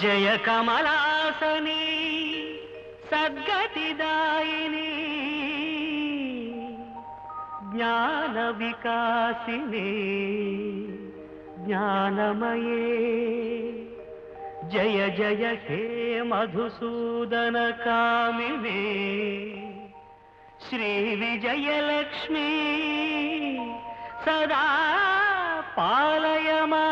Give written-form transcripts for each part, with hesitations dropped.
జయ కమలాసని సద్గతిదాయిని జ్ఞాన వికాసిని జ్ఞానమయే జయ జయ హే మధుసూదన కామినే శ్రీ విజయలక్ష్మి సదా పాలయమా.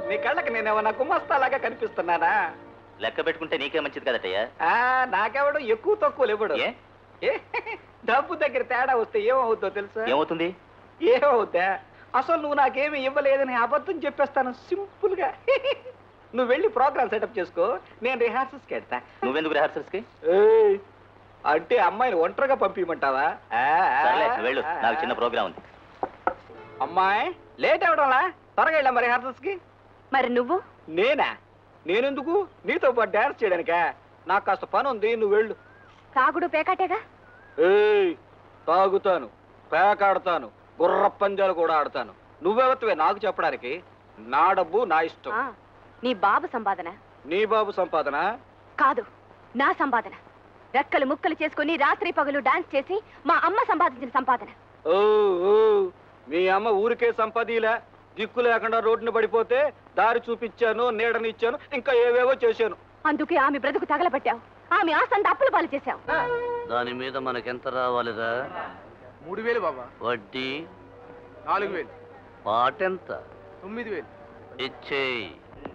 నీ కళ్ళకి నేనేమన్నా గుమ్మస్తాలాగా కనిపిస్తున్నానా? లెక్క పెట్టుకుంటే నీకే మంచిది కదటయ్యా. నాకెవడు ఎక్కువ తక్కువ ఇవ్వడు. డబ్బు దగ్గర తేడా వస్తే ఏమవుద్దో తెలుసా? ఏమవుతుంది? ఏమవుద్దా? అసలు నువ్వు నాకేమి ఇవ్వలేదని అబద్ధం చెప్పేస్తాను సింపుల్ గా. నువ్వు వెళ్ళి ప్రోగ్రామ్ సెటప్ చేసుకో, నేను రిహార్సల్స్కి వెళ్తా. నువ్వెందుకు రిహార్సల్స్ కి? అంటే అమ్మాయిని ఒంటరిగా పంపించమంటావా? వెళ్ళు, నాకు చిన్న ప్రోగ్రామ్ ఉంది. అమ్మాయి లేట్ అవడంలా, త్వరగా వెళ్ళా మరి రిహార్సల్స్ కి. మరి నువ్వు? నేనా? నేనెందుకు? నీతో పాటు డాన్స్ చేయడానికా? నాకు కాస్త పని ఉంది, నువ్వు వెళ్ళు. తాగుడు పేకాటేగా? తాగుతాను, పేకాడతాను, గుర్ర పంజాలు కూడా ఆడతాను. నువ్వెవత్తువే నాకు చెప్పడానికి? నా డబ్బు నా ఇష్టం. నీ బాబు సంపాదన. నీ బాబు సంపాదన కాదు, నా సంపాదన. రెక్కలు ముక్కలు చేసుకుని రాత్రి పగలు డాన్స్ చేసి మా అమ్మ సంపాదించిన సంపాదన. మీ అమ్మ ఊరికే సంపాదీలా, దిక్కు లేకుండా రోడ్డును పడిపోతే దారి చూపించాను, నీడనిచ్చాను, ఇంకా ఏవేవో చేశాను. అందుకే ఆమె బ్రతుకు తగలబెట్టావు, ఆమె ఆస్తంత అప్పులు పాలు చేశావు. దాని మీద మనకెంత రావాలిరా? 3000 బాబా. వడ్డీ 4000. పాటెంత? 9000. ఇచ్చేయి.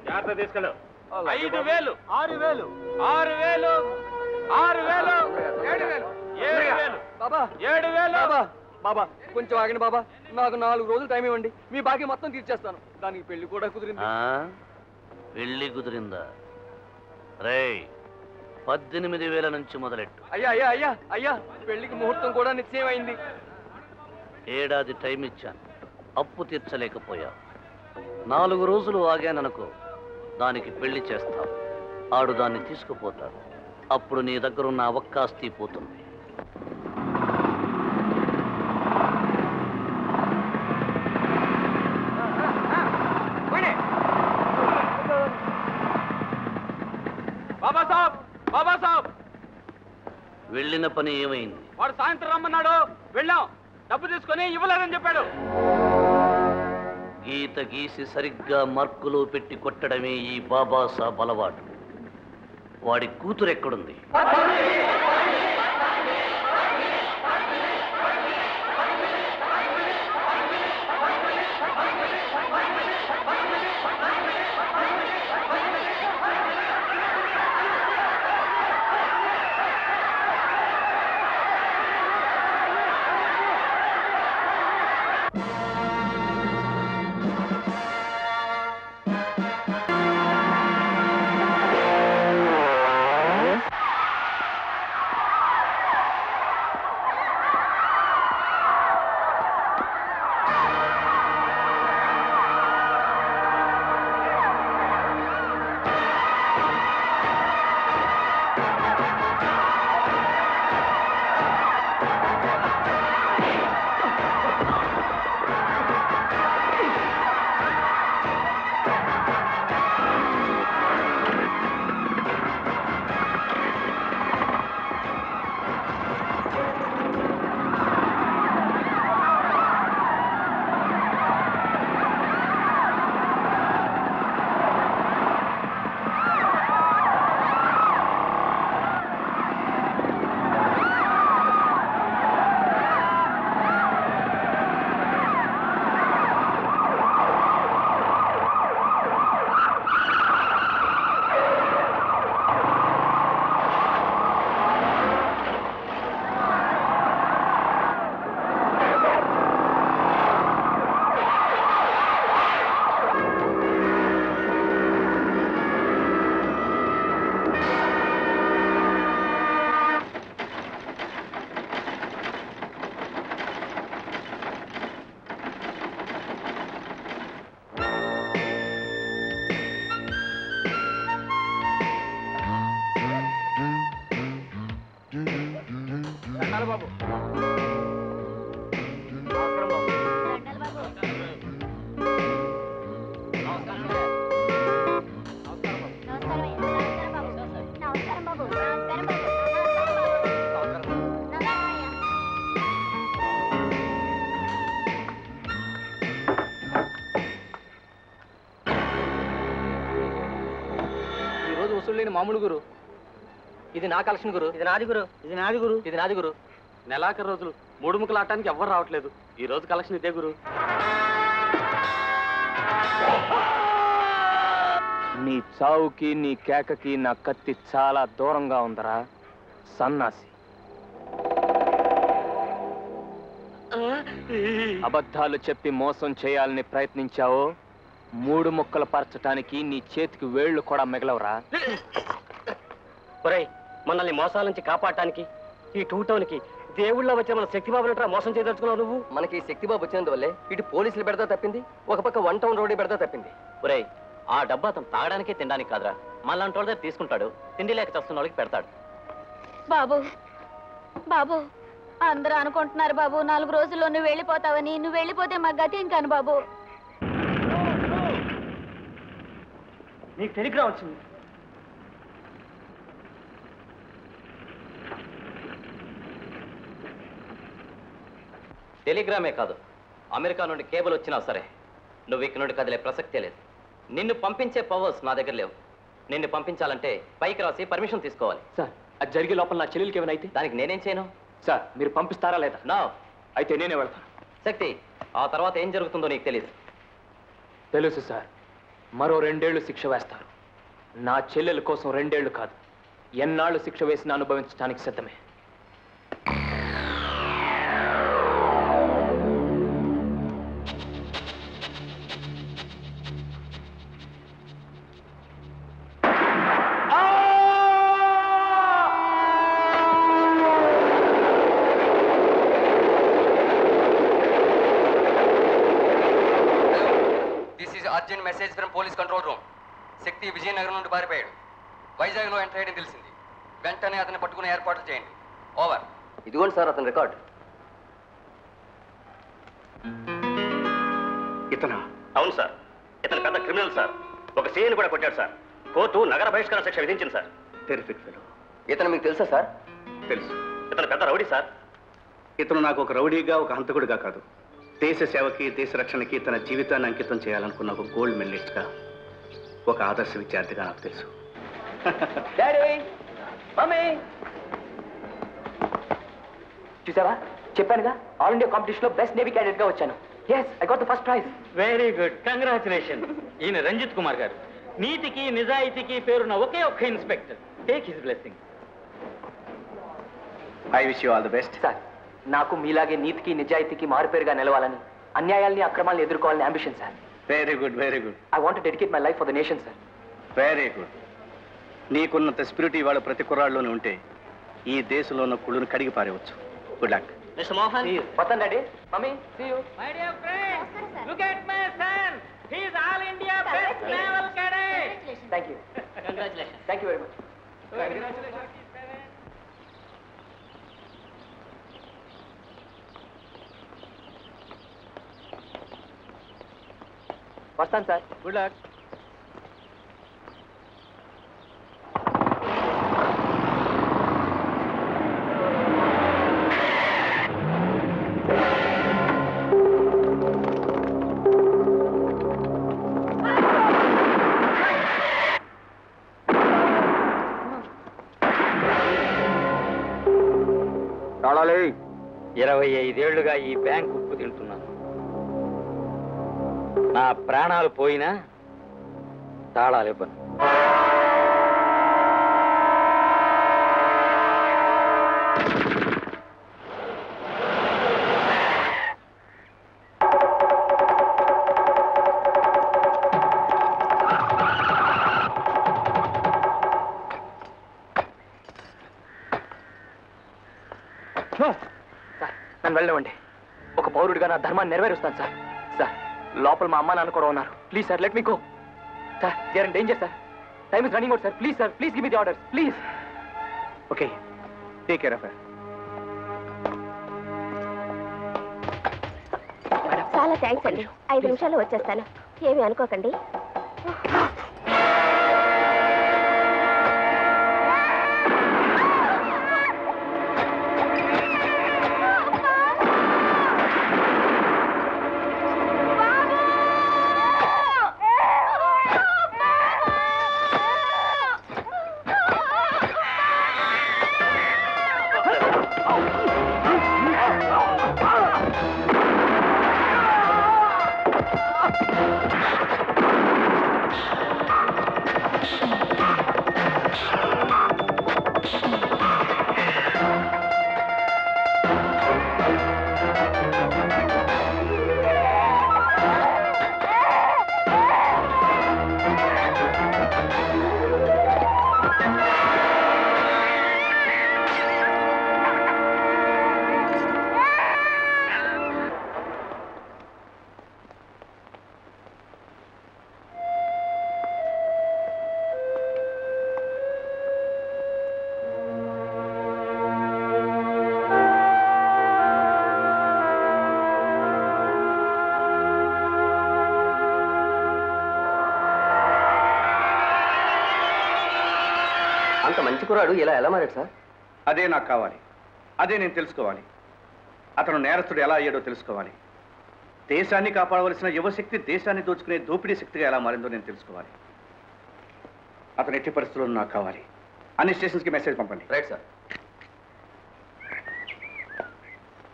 జాగ్రత్త తీసుకెళ్ళు. 5000, 6000, 6000, 6000, 7000, 7000. బాబా 7000. బాబా బాబా కొంచెం ఆగండి బాబా, నాకు 4 రోజులు టైం ఇవ్వండి, మీ బాకీ మొత్తం తీర్చేస్తాను. దానికి పెళ్లి కూడా కుదిరింది. పెళ్లి కుదిరిందా? రేయ్, 18,000 నుంచి మొదలెట్టు. అయ్యా అయ్యా అయ్యా అయ్యా, పెళ్లికి ముహూర్తం కూడా నిశ్చయమైంది. ఏడాది టైం ఇచ్చాను, అప్పు తీర్చలేకపోయావు. 4 రోజులు ఆగాననుకో, దానికి పెళ్లి చేస్తావు. ఆడు దాన్ని తీసుకుపోతాడు. అప్పుడు నీ దగ్గరున్న అవకాశం పోతుంది. బాబా సాబ్, బాబా సాబ్, వెళ్ళిన పని ఏమైంది? వాడు సాయంత్రం రమ్మన్నాడు, వెళ్ళాం. డబ్బు తీసుకొని ఇవ్వలేదని చెప్పాడు. గీత గీసి సరిగ్గా మార్కులు పెట్టి కొట్టడమే ఈ బాబాసాబ్ అలవాటు. వాడి కూతురు ఎక్కడుంది? దండాలి బాబు. ఈ రోజు వసూలు లేని మామూలు గురు. ఇది నా కలెక్షన్ గురు. ఇది నాది గురు. ఇది నాది గురు. ఇది నాది గురు. నెలాఖరు రోజులు 3 ముక్కలు ఆడటానికి ఎవ్వరు రావట్లేదు. ఈ రోజు కలెక్షన్ ఇదే గురు. నీ చావుకి నీ కేకకి నా కత్తి చాలా దూరంగా ఉందరా సన్నాసి. అబద్ధాలు చెప్పి మోసం చేయాలని ప్రయత్నించావో 3 ముక్కలు పరచటానికి నీ చేతికి వేళ్లు కూడా మిగలవరా. ఒరేయ్, మనల్ని మోసాల నుంచి కాపాడటానికి ఈ టూటౌన్కి దేవుళ్ళ వచ్చే మన శక్తిబాబులంటా మోసం చేయదలుచుకున్నావు నువ్వు. మనకి శక్తిబాబు వచ్చినందువల్లే ఇటు పోలీసులు పెడతా తప్పింది, ఒక పక్క 1 టౌన్ రోడ్డు పెడతా తప్పింది. ఒరేయ్, ఆ డబ్బా అతను తాగడానికి తినడానికి కాదురా, మళ్ళంటి వాళ్ళ దగ్గర తీసుకుంటాడు, తిండి లేక చస్తున్న వాళ్ళకి పెడతాడు. బాబు బాబు అందరూ అనుకుంటున్నారు బాబు 4 రోజుల్లో నువ్వు వెళ్ళిపోతావని. నువ్వు వెళ్ళిపోతే మా గతి ఏం కాను బాబు. నీకు టెలిగ్రామ్ వచ్చింది. టెలిగ్రామే కాదు, అమెరికా నుండి కేబుల్ వచ్చినా సరే నువ్వు ఇక్కడ నుండి కదిలే ప్రసక్తే లేదు. నిన్ను పంపించే పవర్స్ నా దగ్గర లేవు. నిన్ను పంపించాలంటే పైకి రాసి పర్మిషన్ తీసుకోవాలి. సార్, అది జరిగే లోపల నా చెల్లెలకి ఏమైనా అయితే? దానికి నేనేం చేయను. సార్, మీరు పంపిస్తారా లేదా? నా అయితే నేనే వెళ్తాను. శక్తి, ఆ తర్వాత ఏం జరుగుతుందో నీకు తెలియదు. తెలుసు సార్. మరో 2 ఏళ్లు శిక్ష వేస్తారు. నా చెల్లెల కోసం 2 ఏళ్లు కాదు, ఎన్నాళ్ళు శిక్ష వేసినా అనుభవించడానికి సిద్ధమే. Urgent message from police control room. Shakti Vizianagaram నుండి పారిపోయాడు. వైజాగ్లో ఎంటర్ అయ్యడం తెలిసింది. వెంటనే అతన్ని పట్టుకునే ఏర్పాట్లు చేయండి. ఓవర్. ఇదిగోండి సార్ అతని రికార్డ్. ఇతను? అవును సార్, ఇతను పెద్ద క్రిమినల్ సార్. ఒక సీఎని కూడా కొట్టాడు సార్. కోర్టు నగర బహిష్కరణ శిక్ష విధించింది సార్. Terrific fellow. ఇతను మీకు తెలుసా సార్? తెలుసు. ఇతను పెద్ద రౌడీ సార్. ఇతను నాకు ఒక రౌడీగా, ఒక హంతకుడిగా కాదు, దేశ సేవకి, దేశ రక్షణకి తన జీవితాన్ని అంకితం చేయాలనుకున్న ఒక గోల్డ్ మెడలిస్ట్గా, ఒక ఆదర్శ విద్యార్థిగా నాకు తెలుసు. డాడీ, మమ్మీ, చూసావా? చెప్పానుగా, ఆల్ ఇండియా కాంపిటీషన్ లో బెస్ట్ నేవీ క్యాండిడేట్ గా వచ్చాను. Yes, I got the first prize. Very good, congratulation. ఈయన రంజిత్ కుమార్ గారు, నీతికి నిజాయితీకి పేరున్న ఒకే ఒక్క inspector. Take his blessing. I wish you all the best. Sir, నాకు మీలాగే నీతికి నిజాయితీకి మారుపేరుగా నిలవాలని, అన్యాయాల్ని అక్రమాలను ఎదుర్కోవాలని ambition sir. Very good, very good. I want to dedicate my life for the nation sir. Very good. నీకున్నంత spirit ఇవాళ ప్రతి కుర్రాళ్ళలోనే ఉంటే ఈ దేశంలో ఉన్న కుళ్ళును కడిగి పారేవచ్చు. Good luck. మిస్టర్ మోహన్, వస్తాను daddy. Mummy, see you. My dear friends, look at my son. He is all India best naval cadet. Thank you. Congratulation. Thank you very much. వస్తాను సార్. Good luck. తాళాలి. 25 ఏళ్లుగా ఈ bank ఉప్పు తింటున్నాను. నా ప్రాణాలు పోయినా తాళాలు ఇవ్వను. సార్, నన్ను వెళ్ళనివ్వండి. ఒక పౌరుడిగా నా ధర్మాన్ని నెరవేరుస్తాను సార్. సార్, లోపల మా అమ్మ నాన్న కూడా ఉన్నారు. Please sir, let me go. Sir, they are in danger sir. Time is running out sir. Please sir, please give me the orders please. Okay, take care of her. చాలా thanks అండి. 5 నిమిషాల్లో వచ్చేస్తాను. ఏమీ అనుకోకండి. అంత మంచి కురాడు ఇలా ఎలా మారాడు సార్? అదే నాకు కావాలి, అదే నేను తెలుసుకోవాలి. అతను నేరస్తుడు ఎలా అయ్యాడో తెలుసుకోవాలి. దేశాన్ని కాపాడవలసిన యువశక్తి దేశాన్ని దోచుకునే దోపిడీ శక్తిగా ఎలా మారిందో నేను తెలుసుకోవాలి. అతను ఎట్టి పరిస్థితుల్లో నాకు కావాలి. అన్ని స్టేషన్స్కి మెసేజ్ పంపండి. Right sir.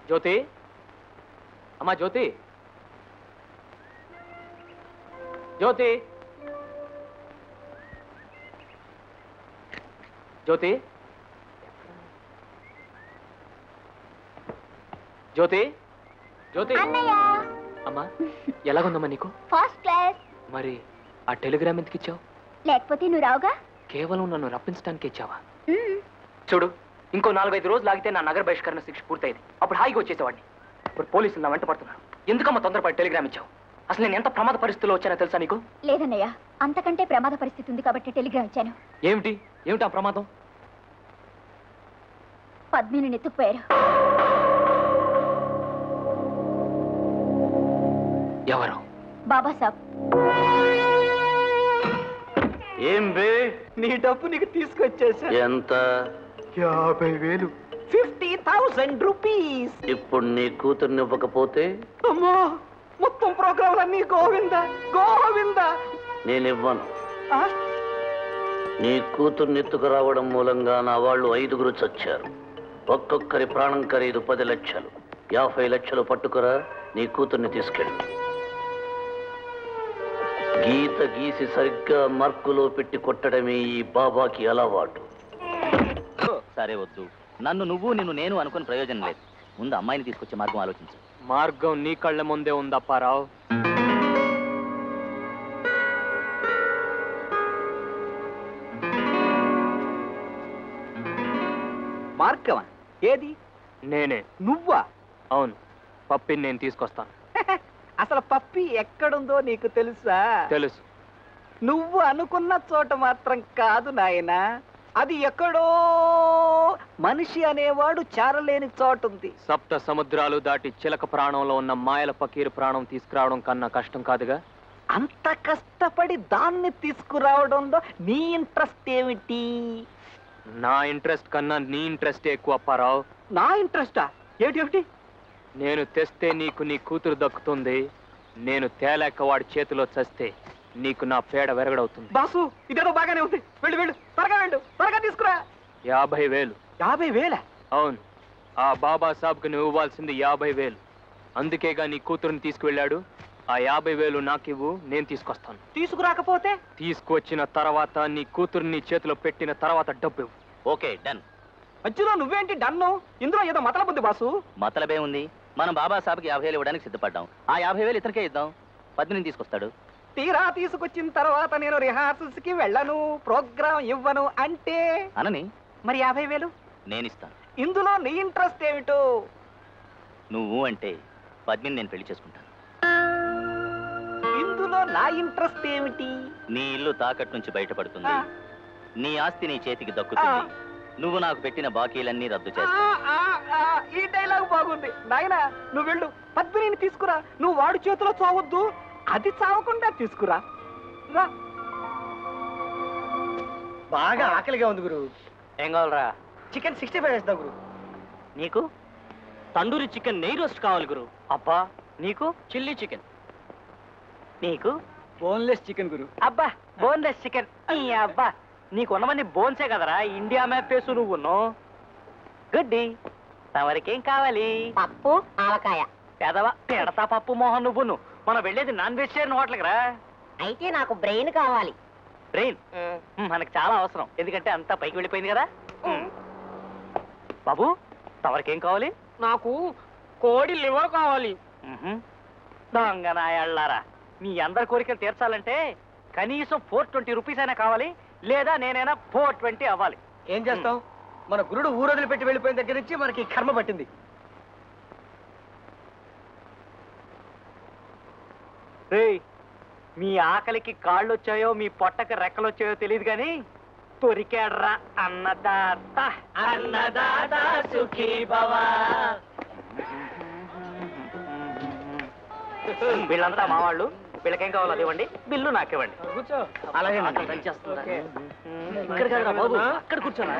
జ్యోతి, అమ్మా జ్యోతి, జ్యోతి, జ్యోతి, జ్యోతి, జ్యోతి. అమ్మా ఎలాగుందమ్మా నీకు? First class. మరి ఆ టెలిగ్రామ్ ఎందుకు ఇచ్చావు? లేకపోతే నువ్వు రావుగా. కేవలం నన్ను రప్పించడానికి ఇచ్చావా? చూడు, ఇంకో 4-5 రోజులు ఆగితే నా నగర బహిష్కరణ శిక్ష పూర్తయింది. అప్పుడు హాయిగా వచ్చేసేవాడిని. ఇప్పుడు పోలీసులు నా వెంట పడుతున్నారు. ఎందుకమ్మా తొందరపడి టెలిగ్రామ్ ఇచ్చావు? అసలు నేను ఎంత ప్రమాద పరిస్థితుల్లో వచ్చానో తెలుసా నీకు? లేదన్నయ్య, అంతకంటే ప్రమాద పరిస్థితి ఉంది కాబట్టి టెలిగ్రామ్ ఇచ్చాను. ఏమిటి ఏమిటి ఆ ప్రమాదం? పద్మిని నెత్తుకుపోయారు. ఎవరు? బాబా సాబ్. ఏం బే, నీ డబ్బు నీకు తీసుకొచ్చేసా. ఎంత? 50,000. 50,000 రూపీస్. ఇప్పుడు నీ కూతుర్ని ఇవ్వకపోతే అమ్మో, మొత్తం ప్రోగ్రాంలన్నీ గోవింద గోవింద. నేనివ్వను. నీ కూతుర్ని ఎత్తుకురావడం మూలంగా నా వాళ్ళు 5గురు చచ్చారు. ఒక్కొక్కరి ప్రాణం ఖరీదు 10 లక్షలు. 50 లక్షలు పట్టుకురా, నీ కూతుర్ని తీసుకెళ్ళు. గీత గీసి సరిగ్గా మార్కులో పెట్టి కొట్టడమే ఈ బాబాకి అలవాటు. సరే వద్దు, నన్ను నువ్వు నిన్ను నేను అనుకుని ప్రయోజనం లేదు. ముందు అమ్మాయిని తీసుకొచ్చే మార్గం ఆలోచించు. మార్గం నీ కళ్ళ ముందే ఉందప్పారావు. మార్గమా? ఏది? నేనే. నువ్వా? అవును, పప్పిని నేను తీసుకొస్తాను. అసలు పప్పి ఎక్కడుందో నీకు తెలుసా? తెలుసు. నువ్వు అనుకున్న చోట మాత్రం కాదు నాయనా, అది ఎక్కడో మనిషి అనేవాడు చేరలేని చోటుంది. 7 సముద్రాలు దాటి చిలక ప్రాణంలో ఉన్న మాయల పకీరు ప్రాణం తీసుకురావడం కన్నా కష్టం కాదుగా. అంత కష్టపడి దాన్ని తీసుకురావడంలో నీ ఇంట్రెస్ట్ ఏమిటి? నా ఇంట్రెస్ట్ కన్నా నీ ఇంట్రెస్ట్ ఎక్కువ అప్పారావు. నా ఇంట్రెస్టా? ఏమిటి? నేను తెస్తే నీకు నీ కూతురు దక్కుతుంది. నేను తేలేక వాడి చేతిలో చస్తే నీకు నా పేడ వెరగడవుతుంది. బాసు, ఇదేదో బాగానే ఉంది. వెళ్ళు వెళ్ళు, త్వరగా వెళ్ళు, త్వరగా తీసుకురా. 50,000. 50,000? అవును, ఆ బాబా సాబ్కి నువ్వు ఇవ్వాల్సింది 50,000. అందుకేగా నీ కూతురుని తీసుకువెళ్ళాడు. ఆ 50,000 నాకివ్వు, నేను తీసుకొస్తాను. తీసుకురాకపోతే? తీసుకువచ్చిన తర్వాత నీ కూతురుని చేతిలో పెట్టిన తర్వాత డబ్బు ఇవ్వు. Okay, done. మధ్యలో నువ్వేంటి డన్ను? ఇందులో ఏదో మతలబుద్ధి బాసు. మతలబే ఉంది. మనం బాబా సాబ్కి 50,000 ఇవ్వడానికి సిద్ధపడ్డాం. ఆ 50,000 ఇతనికే ఇద్దాం. 10 తీసుకొస్తాడు. తీరా తీసుకొచ్చిన తర్వాత నేను రిహార్సల్స్ కి వెళ్ళను, ప్రోగ్రామ్ ఇవ్వను అంటే అనని మరి 50,000 నేనిస్తాను. ఇందులో నీ ఇంట్రెస్ట్ ఏమిటో? నువ్వు అంటే 10 నేను పెళ్లి చేసుకుంటాను. ఇందులో నా ఇంట్రెస్ట్ ఏమిటి? నీ ఇల్లు తాకట్టు నుంచి బయటపడుతుంది. నీ ఆస్తి నీ చేతికి దక్కుతుంది. నువ్వు నాకు పెట్టిన బాకీలన్నీ రద్దు ఆ, ఆ, ఆ, ఈ డైలాగ్ బాగుంది నాయనా. నువ్వు వెళ్ళు, పద్మినిని తీసుకురా. నువ్వు వాడి చేతిలో చావద్దు, అది చావకుండా తీసుకురా. రా. బాగా ఆకలిగా ఉంది గురు. ఏం కావాలరా? చికెన్ 65 వేస్తా గురు. నీకు తండూరి చికెన్ నెయ్యి రోస్ట్ కావాలి గురు. అబ్బా, నీకు చిల్లీ చికెన్. నీకు బోన్లెస్ చికెన్ గురు. అబ్బా బోన్లెస్ చికెన్. అబ్బా నీకు ఉన్నవన్నీ బోన్సే కదరా, ఇండియా మ్యాప్ వేసు నువ్వును. గుడ్డి తమరికేం కావాలి? పప్పు ఆవకాయ. పెదవా పెడతా పప్పు మోహన్ నువ్వును. మనం వెళ్ళేది నాన్ వెజిటేరియన్ హోటల్కి రా. అయితే నాకు బ్రెయిన్ కావాలి. బ్రెయిన్ మనకు చాలా అవసరం, ఎందుకంటే అంతా పైకి వెళ్ళిపోయింది కదా. బాబు తమరికేం కావాలి? నాకు కోడి లివర్ కావాలి. దొంగ నాయాళ్ళారా, మీ అందరి కోరికలు తీర్చాలంటే కనీసం 420 రూపీస్ అయినా కావాలి, లేదా నేనైనా 420 అవ్వాలి. ఏం చేస్తాం, మన గురుడు ఊరొదిలి పెట్టి వెళ్ళిపోయిన దగ్గర నుంచి మనకి కర్మ పట్టింది. రేయ్, మీ ఆకలికి కాళ్ళు వచ్చాయో మీ పొట్టకి రెక్కలు వచ్చాయో తెలియదు కానీ తొరికాడ్రా అన్నదాత. అన్నదాత సుఖీ భవ. వీళ్ళంతా మా వాళ్ళు, వీళ్ళకేం కావాలో అది ఇవ్వండి, బిల్లు నాకివ్వండి. కూర్చో. అలాగే ఇక్కడ కాదురా బాబు, అక్కడ కూర్చోనా.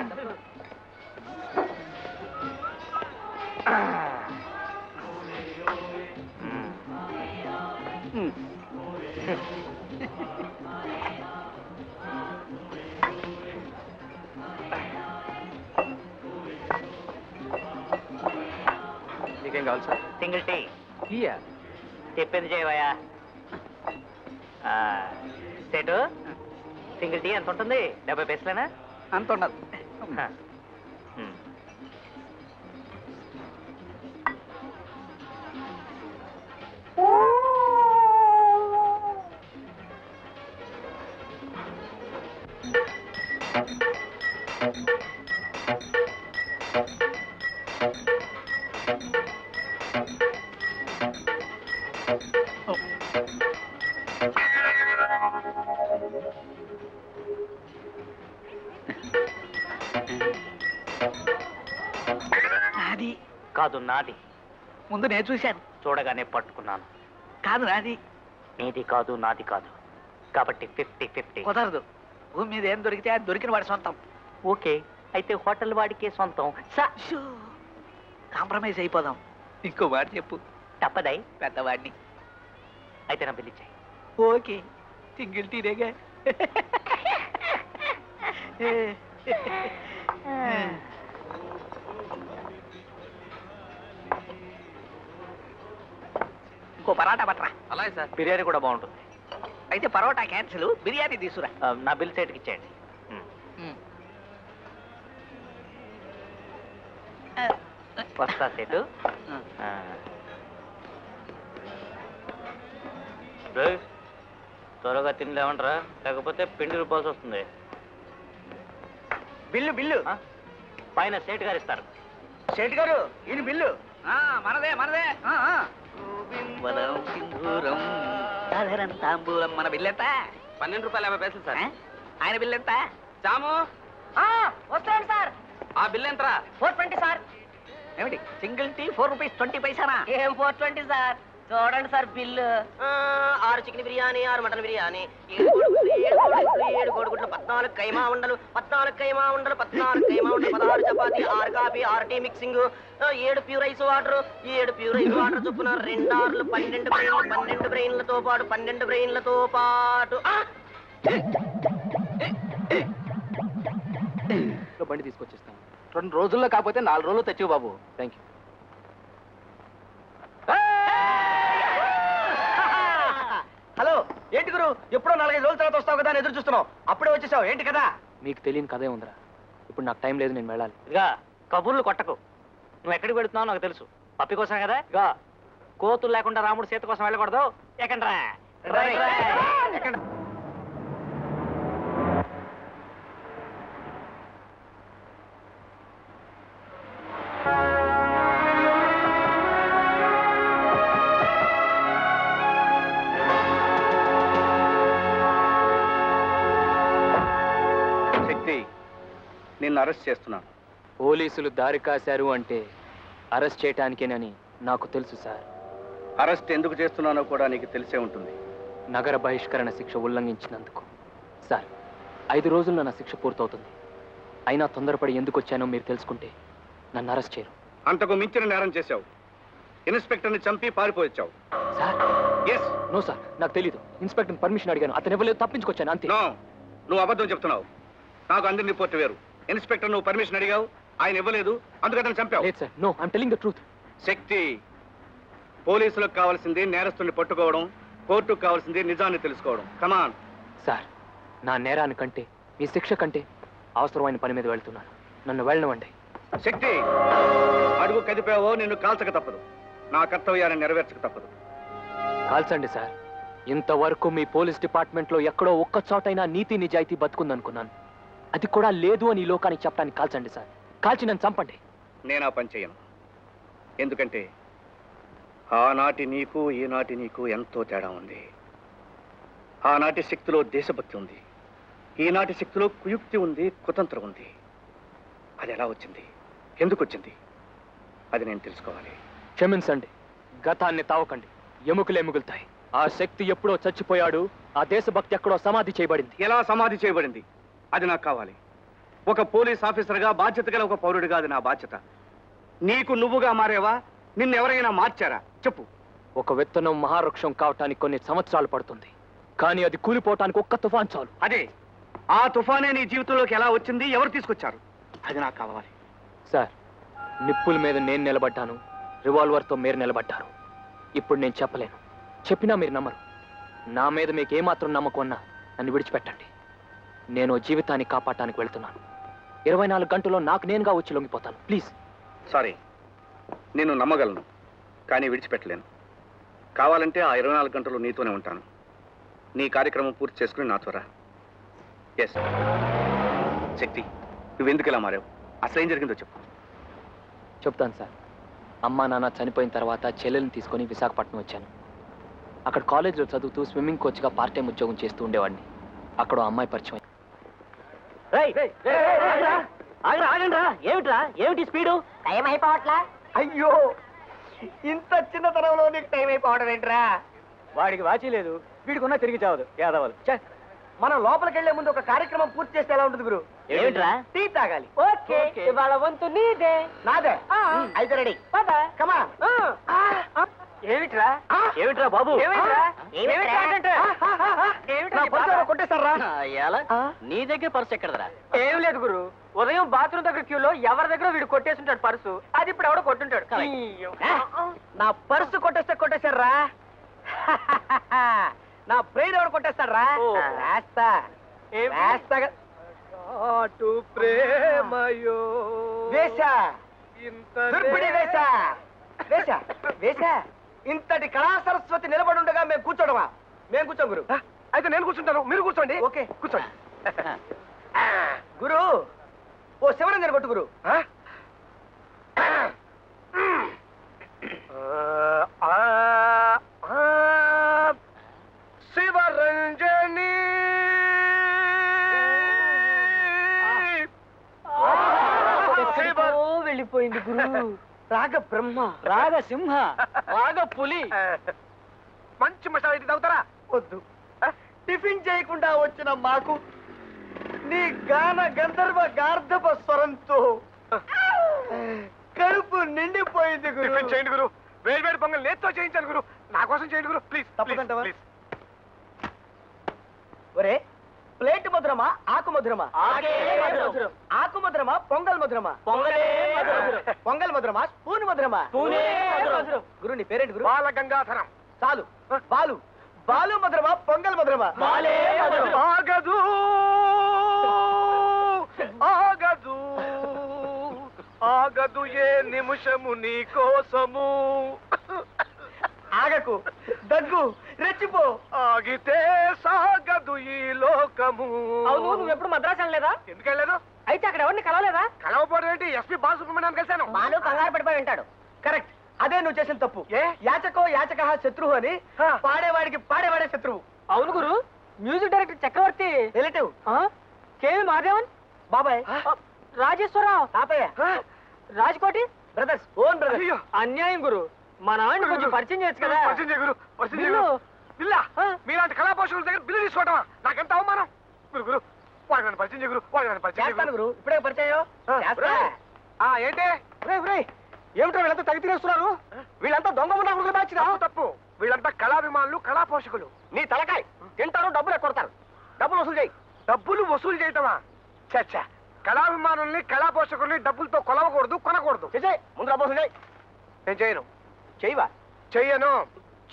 నీకేం కావాలి సార్? Single tea. టీయా? చెప్పింది చేయవయ్యా. సెటు సింగిల్ టీ ఎంత ఉంటుంది? 70 పైసలేనా? అంత ఉండదు. నాది కాదు నాది. ముందు నేను చూశాను. చూడగానే పట్టుకున్నాను. కాదు నాది. నీది కాదు నాది కాదు, కాబట్టి 50-50. కుదరదు. భూమి మీద ఏం దొరికితే అది దొరికిన వాడి సొంతం. ఓకే, అయితే హోటల్ వాడికే సొంతం. షూ. కాంప్రమైజ్ అయిపోదాం. ఇంకో మాట చెప్పు. తప్పదై. పెద్దవాడిని. అయితే నా బిల్లు ఇచ్చాయి. ఓకే, సింగిల్ టీనేగా. ఇంకో పరాటా పట్రా. అలాగే సార్. బిర్యానీ కూడా బాగుంటుంది. అయితే పరోటా క్యాన్సిల్, బిర్యానీ తీసుకురా. నా బిల్ సెట్కి ఇచ్చేయండి. వస్తా సెటు. త్వరగా తినలేమంటారా, లేకపోతే పిండి రూపాల్సి వస్తుంది. Bill bill. పైన సేటు గారు ఇస్తారు. శెట్టి గారు, ఇది బిల్లు. మనదే మనదే. సింధూరం సాధారణ తాంబూలం. మన బిల్లు ఎంత? 12 రూపాయలు 50 పైసలు సార్. ఆయన బిల్లు ఎంత? చాము, వస్తాను సార్. ఆ బిల్ ఎంతరా? 420 సార్. ఏమిటి సింగిల్ టీ 4 రూపీస్ 20 పైసానా? ఏం 420 సార్? చూడండి sir bill. 6 chicken biryani, 6 mutton biryani, 7 కోడిగుడ్లు, 14 కైమా ఉండలు, 14 కైమా ఉండలు, 14 కైమా ఉండలు, 16 chapati, 6 coffee, 6 tea mixing, 7 pure rice water, 7 pure rice water చొప్పున 2 ఆర్లు 12 బ్రెయిన్లు, 12 బ్రెయిన్లతో పాటు 12 బ్రెయిన్లతో పాటు బండి తీసుకొచ్చేస్తాను. 2 రోజుల్లో కాకపోతే 4 రోజుల్లో తెచ్చివు బాబు. Thank you. హలో, ఏంటి గురు, ఎప్పుడో 4-5 రోజుల తర్వాత వస్తావు కదా అని ఎదురు చూస్తున్నావు, అప్పుడే వచ్చేసావు ఏంటి కదా? మీకు తెలియని కథే ఉందిరా. ఇప్పుడు నాకు టైం లేదు, నేను వెళ్ళాలి. ఇదిగా కబుర్లు కొట్టకు. నువ్వు ఎక్కడికి వెళుతున్నావు నాకు తెలుసు. పప్పి కోసం కదా. ఇగా కోతులు లేకుండా రాముడు సీత కోసం వెళ్ళకూడదు. ఎక్కండ్రా. శక్తి, నిన్ను అరెస్ట్ చేస్తున్నాను. పోలీసులు దారి కాశారు అంటే అరెస్ట్ చేయటానికేనని నాకు తెలుసు సార్. అరెస్ట్ ఎందుకు చేస్తున్నానో కూడా నీకు తెలిసే ఉంటుంది. నగర బహిష్కరణ శిక్ష ఉల్లంఘించినందుకు. సార్, 5 రోజుల్లో నా శిక్ష పూర్తవుతుంది. అయినా తొందరపడి ఎందుకు వచ్చానో మీరు తెలుసుకుంటే నన్ను అరెస్ట్ చేయరు. అంతకు మించిన నేరం చేశావు. ఇన్స్పెక్టర్ని చంపి పారిపోయొచ్చావు. Sir, yes. నో సార్, నాకు తెలీదు. ఇన్స్పెక్టర్ పర్మిషన్ అడిగాను, అతను ఇవ్వలేదు, తప్పించుకొచ్చాను అంతే. నో, నువ్వు అబద్ధం చెప్తున్నావు. నాకు అందిన రిపోర్ట్ వేరు. ఇన్స్పెక్టర్ నువ్వు పర్మిషన్ అడిగావు, ఆయన ఇవ్వలేదు, అందుకు అతను చంపావు. లేదు sir, no, I'm telling the truth. Shakti, పోలీసులకు కావాల్సింది నేరస్తుని పట్టుకోవడం, కోర్టుకు కావాల్సింది నిజాన్ని తెలుసుకోవడం. కమాన్. సార్, నా నేరానికంటే మీ శిక్ష కంటే అవసరమైన పని మీద వెళ్తున్నాను. నన్ను వెళ్ళనివ్వండి. శక్తి, అడుగు కదిపావో నిన్ను కాల్చక తప్పదు. నా కర్తవ్యాన్ని నెరవేర్చక తప్పదు. కాల్చండి సార్. ఇంతవరకు మీ పోలీస్ డిపార్ట్మెంట్లో ఎక్కడో ఒక్క చోటైనా నీతి నిజాయితీ బతుకుందనుకున్నాను. అది కూడా లేదు అని ఈ లోకానికి చెప్పడానికి కాల్చండి సార్. కాల్చి నన్ను చంపండి. నేను ఆ పని చేయను. ఎందుకంటే ఆనాటి నీకు ఈనాటి నీకు ఎంతో తేడా ఉంది. ఆనాటి శక్తిలో దేశభక్తి ఉంది, ఈనాటి శక్తిలో కుయుక్తి ఉంది, కుతంత్రం ఉంది. అది ఎలా వచ్చింది, ఎందుకు వచ్చింది, అది నేను తెలుసుకోవాలి. క్షమించండి, గతాన్ని తావకండి. ఎముకలే మిగులుతాయి. ఆ శక్తి ఎప్పుడో చచ్చిపోయాడు, ఆ దేశభక్తి ఎక్కడో సమాధి చేయబడింది. ఎలా సమాధి చేయబడింది, అది నాకు కావాలి. ఒక పోలీస్ ఆఫీసర్గా బాధ్యత గల ఒక పౌరుడిగా అది నా బాధ్యత. నీకు నువ్వుగా మారేవా, నిన్నెవరైనా మార్చారా చెప్పు. ఒక విత్తనం మహావృక్షం కావటానికి కొన్ని సంవత్సరాలు పడుతుంది, కానీ అది కూలిపోవటానికి ఒక్క తుఫాన్ చాలు. అదే, ఆ తుఫానే నీ జీవితంలోకి ఎలా వచ్చింది, ఎవరు తీసుకొచ్చారు, అది నాకు కావాలి. సార్, నిప్పుల మీద నేను నిలబడ్డాను, రివాల్వర్తో మీరు నిలబడ్డారు. ఇప్పుడు నేను చెప్పలేను, చెప్పినా మీరు నమ్మరు. నా మీద మీకు ఏమాత్రం నమ్మకం ఉన్నా నన్ను విడిచిపెట్టండి. నేను జీవితాన్ని కాపాడటానికి వెళ్తున్నాను. 24 గంటల్లో నాకు నేనుగా వచ్చి లొంగిపోతాను. ప్లీజ్. సారీ, నేను నమ్మగలను, కానీ విడిచిపెట్టలేను. కావాలంటే ఆ 24 గంటలు నీతోనే ఉంటాను. నీ కార్యక్రమం పూర్తి చేసుకుని నాతో రా. ఎస్. శక్తి, నువ్వెందుకు ఇలా మారావు, అసలు ఏం జరిగిందో చెప్పు. చెప్తాను సార్. అమ్మా నాన్న చనిపోయిన తర్వాత చెల్లెల్ని తీసుకొని విశాఖపట్నం వచ్చాను. అక్కడ కాలేజీలో చదువుతూ స్విమ్మింగ్ కోచ్గా పార్ట్ టైం ఉద్యోగం చేస్తూ ఉండేవాడిని. అక్కడ అమ్మాయి పరిచయం. ఆగండ్రా, ఏమిట్రా, ఏమిటి స్పీడు? టైం అయిపోవట్లా? అయ్యో, ఇంత చిన్నతనంలో నీకు టైం అయిపోవడం ఏంట్రా? వాడికి వాచి లేదు, వీడికున్నా తిరిగి చావదు యాదవాలు. మనం లోపలికి వెళ్లే ముందు ఒక కార్యక్రమం పూర్తి చేస్తే ఎలా ఉంటుంది గురు? ఏమిట్రా? టీ తాగాలి. ఓకే, ఇవాళ వంతు నీదే. నాదే? అయితే రెడీ. కమా. ఏమిట్రా ఏమిట్రా బాబు? కొట్టేస్తారా? నీ దగ్గర పర్సు ఎక్కడదరా? ఏం లేదు గురు, ఉదయం బాత్రూమ్ దగ్గర క్యూలో ఎవరి దగ్గర వీడు కొట్టేస్తుంటాడు పర్సు. అది ఇప్పుడు ఎవడో కొట్టుంటాడు. నా పర్సు కొట్టేశారా? నా బ్రెయిన్ ఎవడు కొట్టేస్తాడ్రా? వేస్తా ప్రేమయో వేశా, దుర్పిడి వేశా వేశా వేశా. ఇంతటి కళా సరస్వతి నిలబడి ఉండగా మేము కూర్చోడమా? మేము కూర్చోం గురు. అయితే నేను కూర్చుంటాను, మీరు కూర్చోండి. ఓకే, కూర్చోండి. గురు, ఓ శివరంజన్ కొట్టు గురు. శివరంజని వెళ్ళిపోయింది గురు. రాగ బ్రహ్మ, రాగ సింహ, రాగ పులి. మంచి మసాలా ఇది తాగుతారా? వద్దు. టిఫిన్ చేయకుండా వచ్చిన మాకు నీ గాన గంధర్వ గార్ధప స్వరంతో కడుపు నిండిపోయింది గురు. టిఫిన్ చేయండి గురు, వేడి వేడి పొంగల్ నేత్తో చేయించాను గురు. నా కోసం చేయండి గురు, ప్లీజ్. తప్పదంటావా? ఒరే, ప్లేట్ మధురమా, ఆకు మధురమా? ఆకు మధురమా, పొంగల్ మధురమా? పొంగల్ మధురమా, స్పూన్ మధురమా? గురు, నీ పేరేంటి గురు? బాల గంగాధరం. చాలు. బాలు బాలు మధురమా, పొంగల్ మధురమా? ఆగదు ఆగదు ఆగదు ఏ నిమిషము నీ కోసము. ఆగకు, దగ్గు, రెచ్చిపో. ఆగితే సాగదు ఈ లోకము. అవును, నువ్వు ఎప్పుడు మద్రాసు వెళ్ళలేదా? ఎందుకు వెళ్ళలేదు? అయితే అక్కడ ఎవరిని కలవలేదా? కలవపోవడం ఏంటి, ఎస్పీ బాలసుబ్రహ్మణ్యం కలిశాను. మాను కంగారు పడిపోయి ఉంటాడు. కరెక్ట్, అదే నువ్వు చేసిన తప్పు. యాచకో యాచక శత్రువు అని, పాడేవాడికి పాడేవాడే శత్రువు. అవును గురు, మ్యూజిక్ డైరెక్టర్ చక్రవర్తి రిలేటివ్ కేవి మాధవన్ బాబాయ్. రాజేశ్వరరావు తాతయ్య రాజ్కోటి బ్రదర్స్ ఓన్ బ్రదర్స్ అన్యాయం గురు మా నాన్న కొంచెం పరిచయం చేయొచ్చు కదా పరిచయం చేయ గురు, పరిచయం చేయ బిల్లు. గురు. బిల్లా మీలాంటి కళాపోషకుల దగ్గర బిల్లు తీసుకోవటమా? నాకెంత అవమానం. గురు గురు వాడు నన్ను పరిచయం చేయ గురు, వాడు నన్ను పరిచయం చేయ చేస్తాను గురు. గురు ఇప్పుడే పరిచయం చేస్తా. ఏంటి ఏమిటో వీళ్ళంతా తగ్గి తినేస్తున్నారు? వీళ్ళంతా దొంగ ఉన్న బాచిరా తప్పు తప్పు. వీళ్ళంతా కళాభిమానులు, కళాపోషకులు. నీ తలకాయ తింటారు డబ్బులు ఎక్కొడతారు. డబ్బులు వసూలు చేయి. డబ్బులు వసూలు చేయటమా? చచ్చా, కళాభిమానుల్ని, కళాపోషకుల్ని డబ్బులతో కొలవకూడదు, కొనకూడదు. చేయి ముందు డబ్బులు వసూలు చేయి. నేను చేయను. చెయ్యవా? చెయ్యను.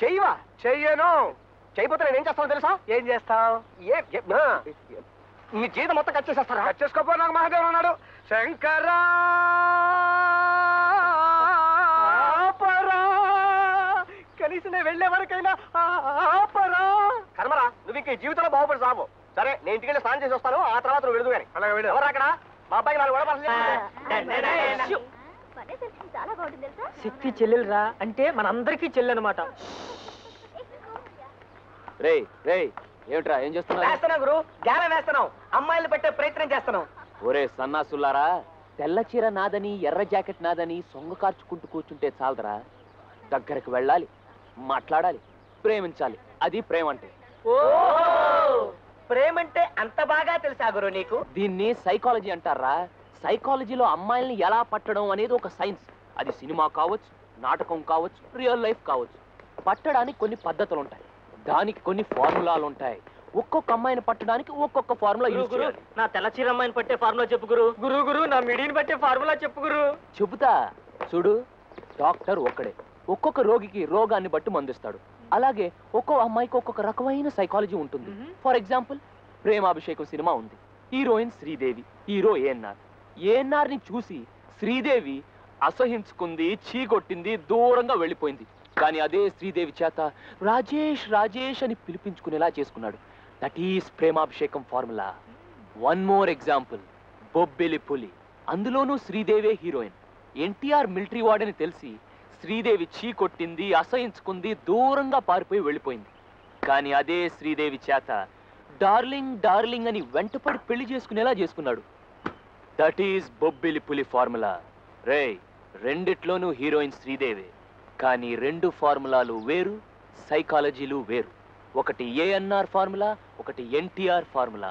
చెయ్యవా? చెయ్యను. చేయకపోతే నేను ఏం చేస్తాను తెలుసా? ఏం చేస్తావు? నీ జీతం మొత్తం కట్ చేసేస్తారా? కట్ చేసుకోపో. నాకు మహాదేవుడు ఉన్నాడు. శంకరా ఆపరా, కనీసం నేను వెళ్ళే వరకైనా ఆపరా. కర్మరా, నువ్వు ఇంక ఈ జీవితంలో బాగుపడి సాగు. సరే నేను ఇంటికి వెళ్ళి స్నానం చేసి వస్తాను, ఆ తర్వాత నువ్వు వెళదు కానీ. అలాగే వెళ్ళు. ఎవరు అక్కడ? మా అబ్బాయికి నాలుగు కూడా చాలా బాగుంటుంది తెలుసా? శక్తి చెల్లెలురా అంటే మనందరికీ చెల్లి అనమాట. రే రే ఏమిట్రా ఏం చేస్తున్నారు? వేస్తున్నాం గురు, జ్ఞానం వేస్తున్నాం. అమ్మాయిలు పెట్టే ప్రయత్నం చేస్తున్నాం. ఒరే సన్నాసులారా, తెల్ల చీర నాదని ఎర్ర జాకెట్ నాదని సొంగ కార్చుకుంటూ కూర్చుంటే చాలదరా. దగ్గరకు వెళ్ళాలి, మాట్లాడాలి, ప్రేమించాలి. అది ప్రేమ అంటే. ఓ ప్రేమంటే అంత బాగా తెలుసా గురు నీకు? దీన్ని సైకాలజీ అంటారా. సైకాలజీలో అమ్మాయిల్ని ఎలా పట్టడం అనేది ఒక సైన్స్. అది సినిమా కావచ్చు, నాటకం కావచ్చు, రియల్ లైఫ్ కావచ్చు. పట్టడానికి కొన్ని పద్ధతులు ఉంటాయి, దానికి కొన్ని ఫార్ములాలు ఉంటాయి. ఒక్కొక్క అమ్మాయిని పట్టడానికి ఒక్కొక్క ఫార్ములా యూజ్ చేయాలి. నా తెల్ల చీర అమ్మాయిని పట్టే ఫార్ములా చెప్పు గురు. గురు గురు నా మిడిని పట్టే ఫార్ములా చెప్పు గురు. చెబుతా చూడు. డాక్టర్ ఒక్కడే, ఒక్కొక్క రోగికి రోగాన్ని బట్టి మందిస్తాడు. అలాగే ఒక్కో అమ్మాయికి ఒక్కొక్క రకమైన సైకాలజీ ఉంటుంది. ఫర్ ఎగ్జాంపుల్, ప్రేమాభిషేకం సినిమా ఉంది. హీరోయిన్ శ్రీదేవి, హీరో ఏఎన్ఆర్ ని చూసి శ్రీదేవి అసహించుకుంది, చీకొట్టింది, దూరంగా వెళ్ళిపోయింది. కానీ అదే శ్రీదేవి చేత రాజేష్ రాజేష్ అని పిలిపించుకునేలా చేసుకున్నాడు. That is Premabhishekam formula. One more example, Bobbili Puli. అందులోనూ శ్రీదేవే హీరోయిన్. ఎన్టీఆర్ మిలిటరీ వాడని తెలిసి శ్రీదేవి చీకొట్టింది, అసహించుకుంది, దూరంగా పారిపోయి వెళ్ళిపోయింది. కానీ అదే శ్రీదేవి చేత డార్లింగ్ డార్లింగ్ అని వెంటపడి పెళ్లి చేసుకునేలా చేసుకున్నాడు. దట్ ఈస్ బొబ్బిలి పులి ఫార్ములా. రే, రెండిట్లోనూ హీరోయిన్ శ్రీదేవి. కానీ రెండు ఫార్ములాలు వేరు, సైకాలజీలు వేరు. ఒకటి ఏఎన్ఆర్ ఫార్ములా, ఒకటి ఎన్టీఆర్ ఫార్ములా.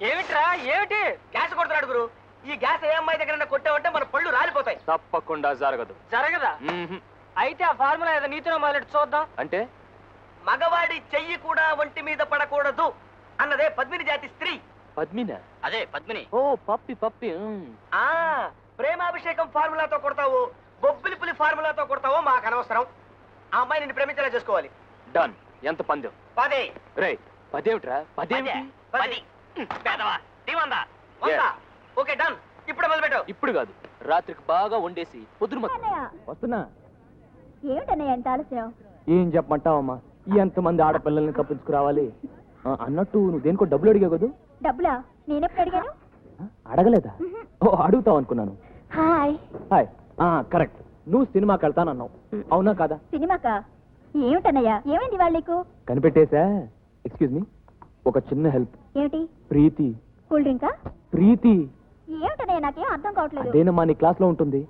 ఏమిట్రా ఏమిటి గ్యాస్ కొడుతున్నాడు గురు? ఈ గ్యాస్ ఏ అమ్మాయి దగ్గర కొట్టావంటే మన పళ్ళు రాలిపోతాయి. తప్పకుండా జరగదు. జరగదా? అయితే ఆ ఫార్ములా ఏదో నీతిలో మొదలెట్టి చూద్దాం. అంటే మగవాడి చెయ్యి కూడా ఒంటి మీద పడకూడదు అన్నదే పద్మిని జాతి స్త్రీ. పద్మిన? అదే పద్మిని. ఓ పప్పి పప్పి. ఆ ప్రేమాభిషేకం ఫార్ములాతో కొడతావు, బొబ్బిలి పులి ఫార్ములాతో కొడతావో మాకు అనవసరం. ఆ అమ్మాయి నిన్ను ప్రేమించేలా చేసుకోవాలి. డన్. ఎంత పందెం? 10. రే, పదేమిట్రా? పదేమిటి? 10. పేదవా టీమందా ఓకే డన్. ఇప్పుడు మొదలుపెట్టు. ఇప్పుడు కాదు, రాత్రికి బాగా వండేసి పొద్దున వస్తున్నా. ఏమిటన్నయ్య ఎంత ఆలస్యం? ఏం చెప్పమంటావమ్మా, ఎంతమంది ఆడపిల్లల్ని తప్పించుకురావాలి. అన్నట్టు నువ్వు దేనికో డబ్బులు అడిగావు కదా? డబ్బులా? నేనెప్పుడు అడిగాను? అడగలేదా? ఓ అడుగుతావు అనుకున్నాను. హాయ్. హాయ్. కరెక్ట్, నువ్వు సినిమాకి వెళ్తానన్నావు, అవునా కాదా? సినిమాకా? ఏమిటన్నయ్య ఏమైంది వాళ్ళు నీకు? కనిపెట్టేశా. ఎక్స్క్యూజ్ మీ, ఒక చిన్న హెల్ప్. ఏమిటి? ప్రీతి. కూల్ డ్రింకా? ప్రీతి. ఏమిటన్నయ్య నాకేం అర్థం కావట్లేదు. అదేనమ్మా, నీ క్లాస్ లో ఉంటుంది,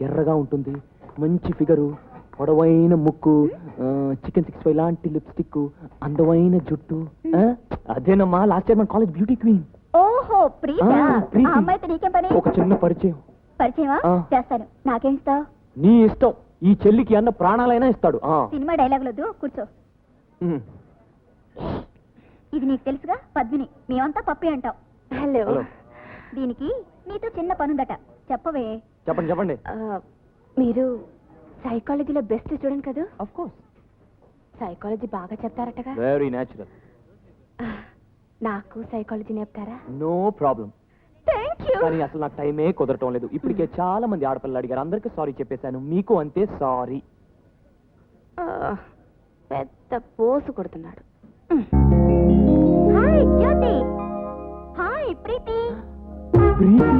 ఎర్రగా ఉంటుంది, మంచి ఫిగరు, పొడవైన ముక్కు, చికెన్ 65 లాంటి లిప్స్టిక్, అందమైన జుట్టు. అదేనమ్మా, లాస్ట్ ఇయర్ మన కాలేజ్ బ్యూటీ క్వీన్. ఓహో ప్రీతా? ప్రీతి. ఆ అమ్మాయితో నీకేం పని? ఒక చిన్న పరిచయం. పరిచయమా? చేస్తాను. నాకేం ఇస్తావు? నీ ఇష్టం. ఈ చెల్లికి అన్న ప్రాణాలైనా ఇస్తాడు. సినిమా డైలాగులొద్దు, కూర్చో. ఇది నీకు తెలుసుగా, పద్మిని. మేమంతా పప్పి అంటాం. హలో. దీనికి నీతో చిన్న పనుందట, చెప్పవే. చెప్పండి చెప్పండి. మీరు సైకాలజీలో బెస్ట్ స్టూడెంట్ కదా? Of course. సైకాలజీ బాగా చెప్తారటగా? Very natural. నాకు సైకాలజీ నేర్పుతారా? No problem. Thank you. కానీ అసలు నాకు టైమే కుదరటం లేదు. ఇప్పటికే చాలా మంది ఆడపిల్లలు అడిగారు, అందరికీ సారీ చెప్పేశాను, మీకు అంతే సారీ. పెద్ద పోసు కొడుతున్నాడు. హాయ్ జ్యోతి. హాయ్ ప్రీతి. ప్రీతి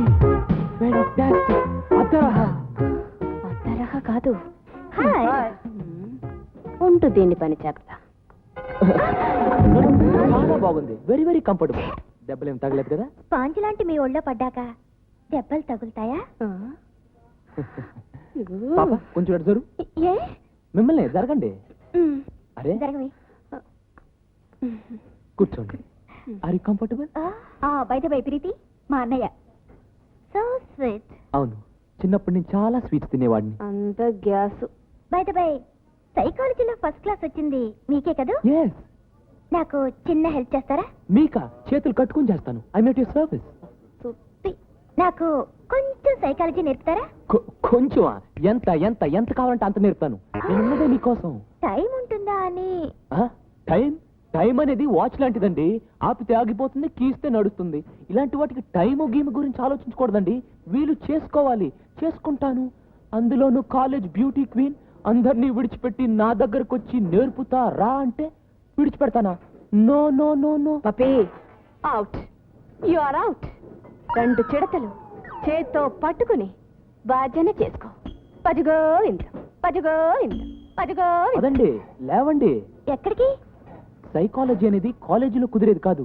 ఫ్యాంటాస్టిక్. అతరహా. అతరహా కాదు. హాయ్. ఉంటూ దీన్ని పని చెప్తా. చాలా బాగుంది, వెరీ వెరీ కంఫర్టబుల్. దెబ్బలేం తగలేదు కదా? స్పాంజ్ లాంటి మీ ఒళ్ళో పడ్డాక దెబ్బలు తగులుతాయా? పాప కొంచెం అటు జరుగు. ఏ మిమ్మల్ని జరగండి. అరే జరగవి. కూర్చోండి. Are you comfortable? బయట బై ప్రీతి మా అన్నయ్య. So sweet. అవును, చిన్నప్పటి నుంచి చాలా స్వీట్స్ తినేవాడిని. అంత గ్యాస్. బయట బై సైకాలజీలో ఫస్ట్ క్లాస్ వచ్చింది మీకే కదా? ఎస్. నాకు చిన్న హెల్ప్ చేస్తారా? మీకా? చేతులు కట్టుకుని చేస్తాను. I'm at your service. నాకు కొంచెం సైకాలజీ నేర్పుతారా? కొంచెమా? ఎంత ఎంత ఎంత కావాలంటే అంత నేర్పుతాను. నేనున్నదే మీకోసం. టైం ఉంటుందా అని. టైం టైం అనేది వాచ్ లాంటిదండి. ఆపితే ఆగిపోతుంది, కీస్తే నడుస్తుంది. ఇలాంటి వాటికి టైము గీము గురించి ఆలోచించకూడదండి. వీలు చేసుకోవాలి. చేసుకుంటాను. అందులోనూ కాలేజ్ బ్యూటీ క్వీన్ అందరినీ విడిచిపెట్టి నా దగ్గరకు వచ్చి నేర్పుతా రా అంటే విడిచిపెడతానా? No no no no. Pappi out. You are out. 2 చిడతలు చేత్తో పట్టుకుని భజన చేసుకో. పదిగో ఇంత, పదిగో ఇంత, పదిగో ఇంత. అదండి, లేవండి. ఎక్కడికి? సైకాలజీ అనేది కాలేజీలో కుదిరేది కాదు.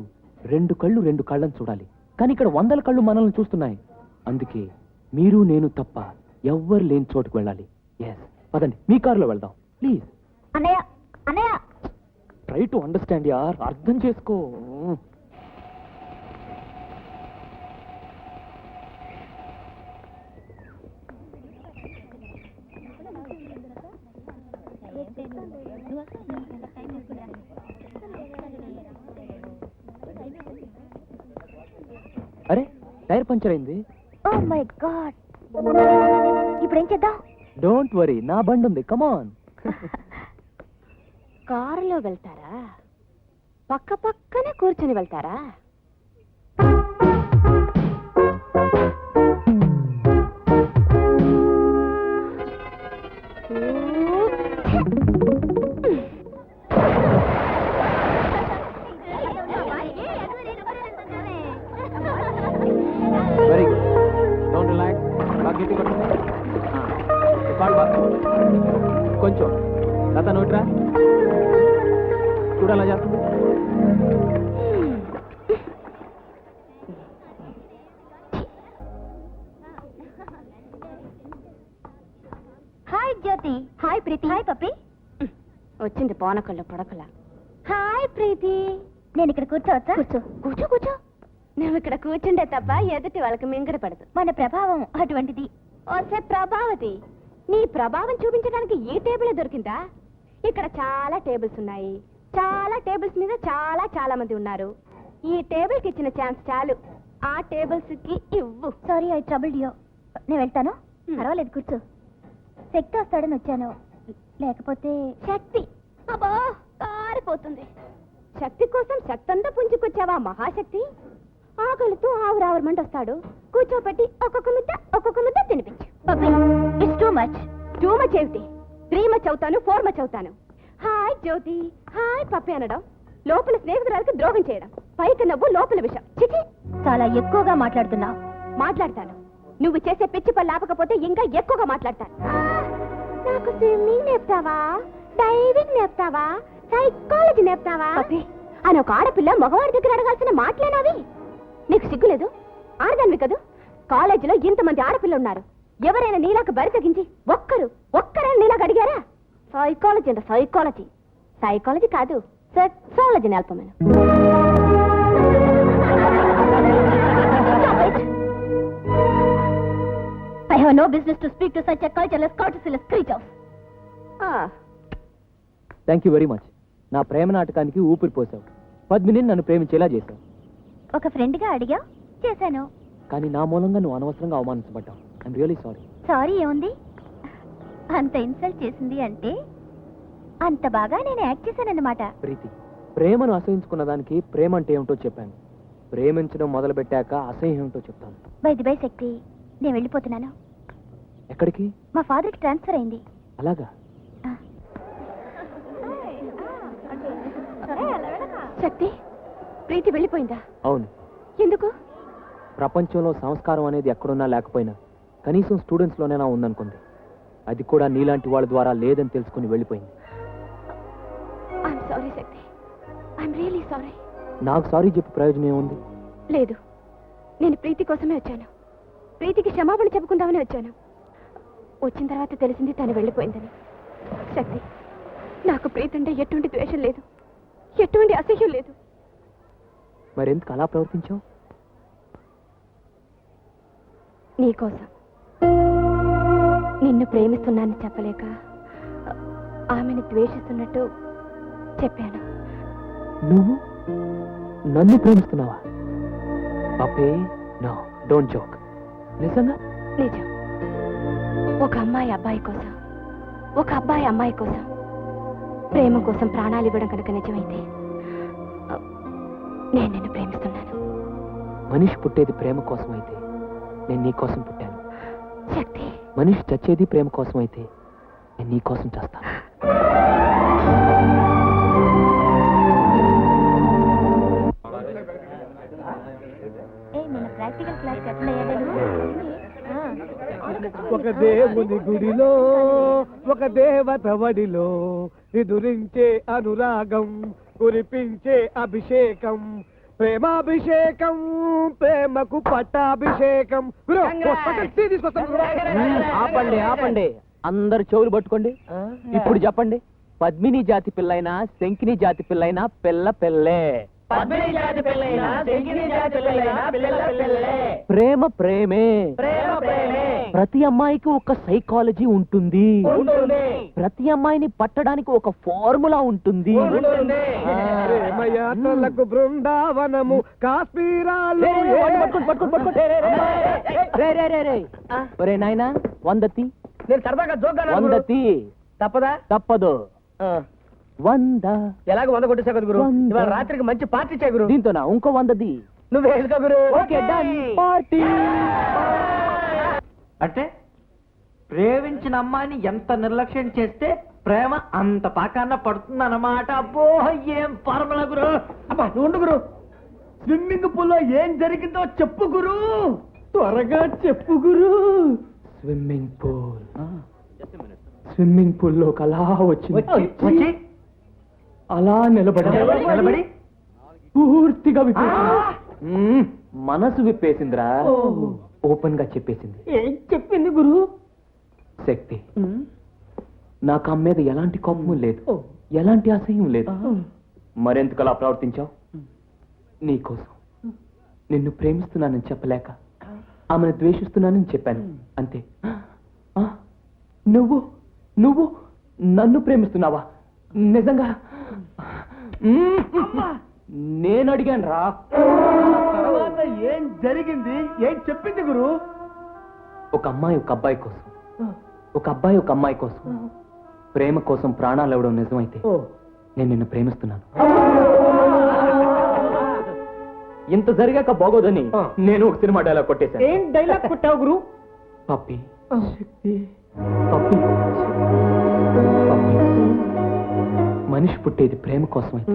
2 కళ్ళు 2 కళ్ళని చూడాలి. కానీ ఇక్కడ 100 కళ్ళు మనల్ని చూస్తున్నాయి. అందుకే మీరు నేను తప్ప ఎవ్వరు లేని చోటుకు వెళ్ళాలి. ఎస్, పదండి, మీ కారులో వెళ్దాం ప్లీజ్. అన్నయ్య అన్నయ్య ట్రై టు అండర్స్టాండ్ యార్. అర్థం చేసుకో. అరే, టైర్ పంచర్ అయింది. Oh my god. ఇప్పుడు ఏం చేద్దాం? డోంట్ వరీ, నా బండి ఉంది. కమాన్. కారులో వెళ్తారా? పక్క పక్కనే కూర్చొని వెళ్తారా? Very good. Don't relax. బాగా గట్టి కొట్టండి. కాల్ బాగా కొంచెం లత నోట్రా చూడాలా చేస్తుంది. హాయ్ జ్యోతి. హాయ్ ప్రీతి. హాయ్ పప్పి. వచ్చింది పోనకల్లో పొడకలా. హాయ్ ప్రీతి. నేను ఇక్కడ కూర్చోవచ్చా? కూర్చో కూర్చో కూర్చో. నువ్వు ఇక్కడ కూర్చుండే తప్ప ఎదుటి వాళ్ళకి మింగడ పడదు. మన ప్రభావం అటువంటిది. ఓసే ప్రభావతి, నీ ప్రభావం చూపించడానికి ఈ టేబుల్ దొరికిందా? ఇక్కడ చాలా టేబుల్స్ ఉన్నాయి. చాలా టేబుల్స్ మీద చాలా చాలా మంది ఉన్నారు. ఈ టేబుల్ కి ఇచ్చిన ఛాన్స్ చాలు. ఆ టేబుల్స్ కి ఇవ్వు. Sorry, I troubled you. నేను వెళ్తాను. పర్వాలేదు, కూర్చో. శక్తి వస్తాడని వచ్చాను, లేకపోతే. శక్తి? అబ్బా, కారిపోతుంది. శక్తి కోసం శక్తంతా పుంజుకొచ్చావా మహాశక్తి? ఆకలితో ఆవురావరమంట వస్తాడు. కూర్చోపెట్టి ఒక్కొక్క ముద్ద తినిపించు. It's too much. Too much ఏమిటి? 3 మచ్ అవుతాను, 4 మచ్ అవుతాను. హాయ్ జ్యోతి, హాయ్ పప్పి అనడం లోపల స్నేహితురాలకి ద్రోహం చేయడం. పైకి నవ్వు, లోపల విషం. చిచి, చాలా ఎక్కువగా మాట్లాడుతున్నావు. మాట్లాడతాను. నువ్వు చేసే పిచ్చి పని లేకపోతే ఇంకా ఎక్కువగా మాట్లాడతాను. నాకు స్విమ్మింగ్ నేర్పుతావా? డైవింగ్ నేర్పుతావా? సైకాలజీ నేర్పుతావా? పప్పి అని ఒక ఆడపిల్ల మగవాడి దగ్గర అడగాల్సిన మాటలేనావి? నీకు సిగ్గులేదు? ఆడదానివి కదూ. కాలేజీలో ఇంతమంది ఆడపిల్ల ఉన్నారు. ఎవరైనా నీలాకు బరి తగ్గించి ఒక్కరైనా నీలాగా అడిగారా? సైకాలజీ అంటే సైకాలజీ. సైకాలజీ కాదు, sexology నేర్పమను. I have no business to speak to such a cultureless, courteousyless creatures. Thank you very much. నా ప్రేమ నాటకానికి ఊపిరి పోసావు. పద్మిని నన్ను ప్రేమించేలా చేశావు. ఒక ఫ్రెండ్ గా అడిగా, చేశాను. కానీ నా మూలంగా నువ్వు అనవసరంగా అవమానించబడ్డావు. I'm really sorry. సారీ ఏముంది? అంత ఇన్సల్ట్ చేసింది అంటే అంత బాగా నేను యాక్ట్ చేశానన్నమాట. ప్రీతి, ప్రేమను అసహించుకున్న దానికి ప్రేమ అంటే ఏమిటో చెప్పాను. ప్రేమించడం మొదలు పెట్టాక అసహ్యం ఏమిటో చెప్తాను. బై శక్తి, నేను వెళ్ళిపోతున్నాను. ఎక్కడికి? మా ఫాదర్ కి ట్రాన్స్ఫర్ అయింది. అలాగా? శక్తి, ప్రీతి వెళ్ళిపోయిందా? అవును. ఎందుకు? ప్రపంచంలో సంస్కారం అనేది ఎక్కడున్నా లేకపోయినా కనీసం స్టూడెంట్స్ లోనేనా ఉందనుకుంది. అది కూడా నీలాంటి వాళ్ళ ద్వారా లేదని తెలుసుకుని వెళ్ళిపోయింది. I'm sorry Shakti, I'm really sorry. నాకు సారీ చెప్పి ప్రయోజనం ఏముంది? లేదు, నేను ప్రీతి కోసమే వచ్చాను. ప్రీతికి క్షమాపణ చెప్పుకుందామని వచ్చాను. వచ్చిన తర్వాత తెలిసింది తను వెళ్ళిపోయిందని. శక్తి, నాకు ప్రీతి అంటే ఎటువంటి ద్వేషం లేదు, ఎటువంటి అసహ్యం లేదు. మరెందుకు అలా ప్రవర్తించావు? నీకోసం. నిన్ను ప్రేమిస్తున్నానని చెప్పలేక ఆమెను ద్వేషిస్తున్నట్టు చెప్పాను. నువ్వు నన్ను ప్రేమిస్తున్నావా? పప్పే, నో, డోంట్ జోక్. నిజంగా? నిజం. ఒక అమ్మాయి అబ్బాయి కోసం, ఒక అబ్బాయి అమ్మాయి కోసం, ప్రేమ కోసం ప్రాణాలు ఇవ్వడం కనుక నిజమైతే నేను నిన్ను ప్రేమిస్తున్నాను. మనిషి పుట్టేది ప్రేమ కోసం అయితే నేను నీ కోసం పుట్టాను. శక్తి, మనిషి చచ్చేది ప్రేమ కోసం అయితే నేను నీ కోసం చేస్తాను. ఒక దేవుని గుడిలో ఒక దేవత వడిలో ఎదురించే అనురాగం, కురిపించే అభిషేకం, ప్రేమాభిషేకం, ప్రేమకు పట్టాభిషేకం. ఆపండి ఆపండి, అందరు చెవులు పట్టుకోండి. ఇప్పుడు చెప్పండి, పద్మిని జాతి పిల్లైనా శంకిని జాతి పిల్లైనా పిల్ల పిల్లే. ప్రేమ ప్రేమే. ప్రతి అమ్మాయికి ఒక సైకాలజీ ఉంటుంది. ప్రతి అమ్మాయిని పట్టడానికి ఒక ఫార్ములా ఉంటుంది. ప్రేమయాత్రలకు బృందావనము, కాశ్మీరాలు. ఒరే నాయనా, 100 తీ. నేను సరదాగా జోక్గా 100 తీ. తప్పదా? తప్పదు. 100. ఎలాగ 100 కొట్టేసా కదా గురు. ఇవాళ రాత్రికి మంచి పార్టీ చేయ గురు. దీంతోనా ఇంకో 100 తీ. నువ్వు వేసుకో గురు. Okay, done. పార్టీ. అంటే ప్రేమించిన అమ్మాయిని ఎంత నిర్లక్ష్యం చేస్తే ప్రేమ అంత పాకాన్న పడుతుందన్నమాట. అబ్బో, ఏం ఫార్ములా గురు. అబ్బా, నువ్వు ఉండు గురు. స్విమ్మింగ్ పూల్ లో ఏం జరిగిందో చెప్పు గురు, త్వరగా చెప్పు గురు. స్విమ్మింగ్ పూల్ లోకి అలా వచ్చి అలా నిలబడి పూర్తిగా విప్పేసింది. మనసు విప్పేసిందిరా. ఓపెన్ గా చెప్పేసింది. ఏం చెప్పింది గురు? శక్తి, నాకు ఆమె మీద ఎలాంటి కోపం లేదు, ఎలాంటి అసహ్యం లేదు. మరెందుకు అలా ప్రవర్తించావు? నీకోసం. నిన్ను ప్రేమిస్తున్నానని చెప్పలేక ఆమెను ద్వేషిస్తున్నానని చెప్పాను, అంతే. నువ్వు నువ్వు నన్ను ప్రేమిస్తున్నావా? నిజంగా? నేను అడిగాను రా. తర్వాత ఏం జరిగింది? ఏం చెప్పింది గురు? ఒక అమ్మాయి ఒక అబ్బాయి కోసం, ఒక అబ్బాయి ఒక అమ్మాయి కోసం, ప్రేమ కోసం ప్రాణాలు ఇవ్వడం నిజమైతే నేను నిన్ను ప్రేమిస్తున్నాను. ఇంత జరిగాక బాగోదని నేను ఒక సినిమా డైలాగ్ కొట్టేశాను. ఏం డైలాగ్ కొట్టావు గురు? పప్పి, పప్పి, పప్పి, మనిషి పుట్టేది ప్రేమ కోసం అయితే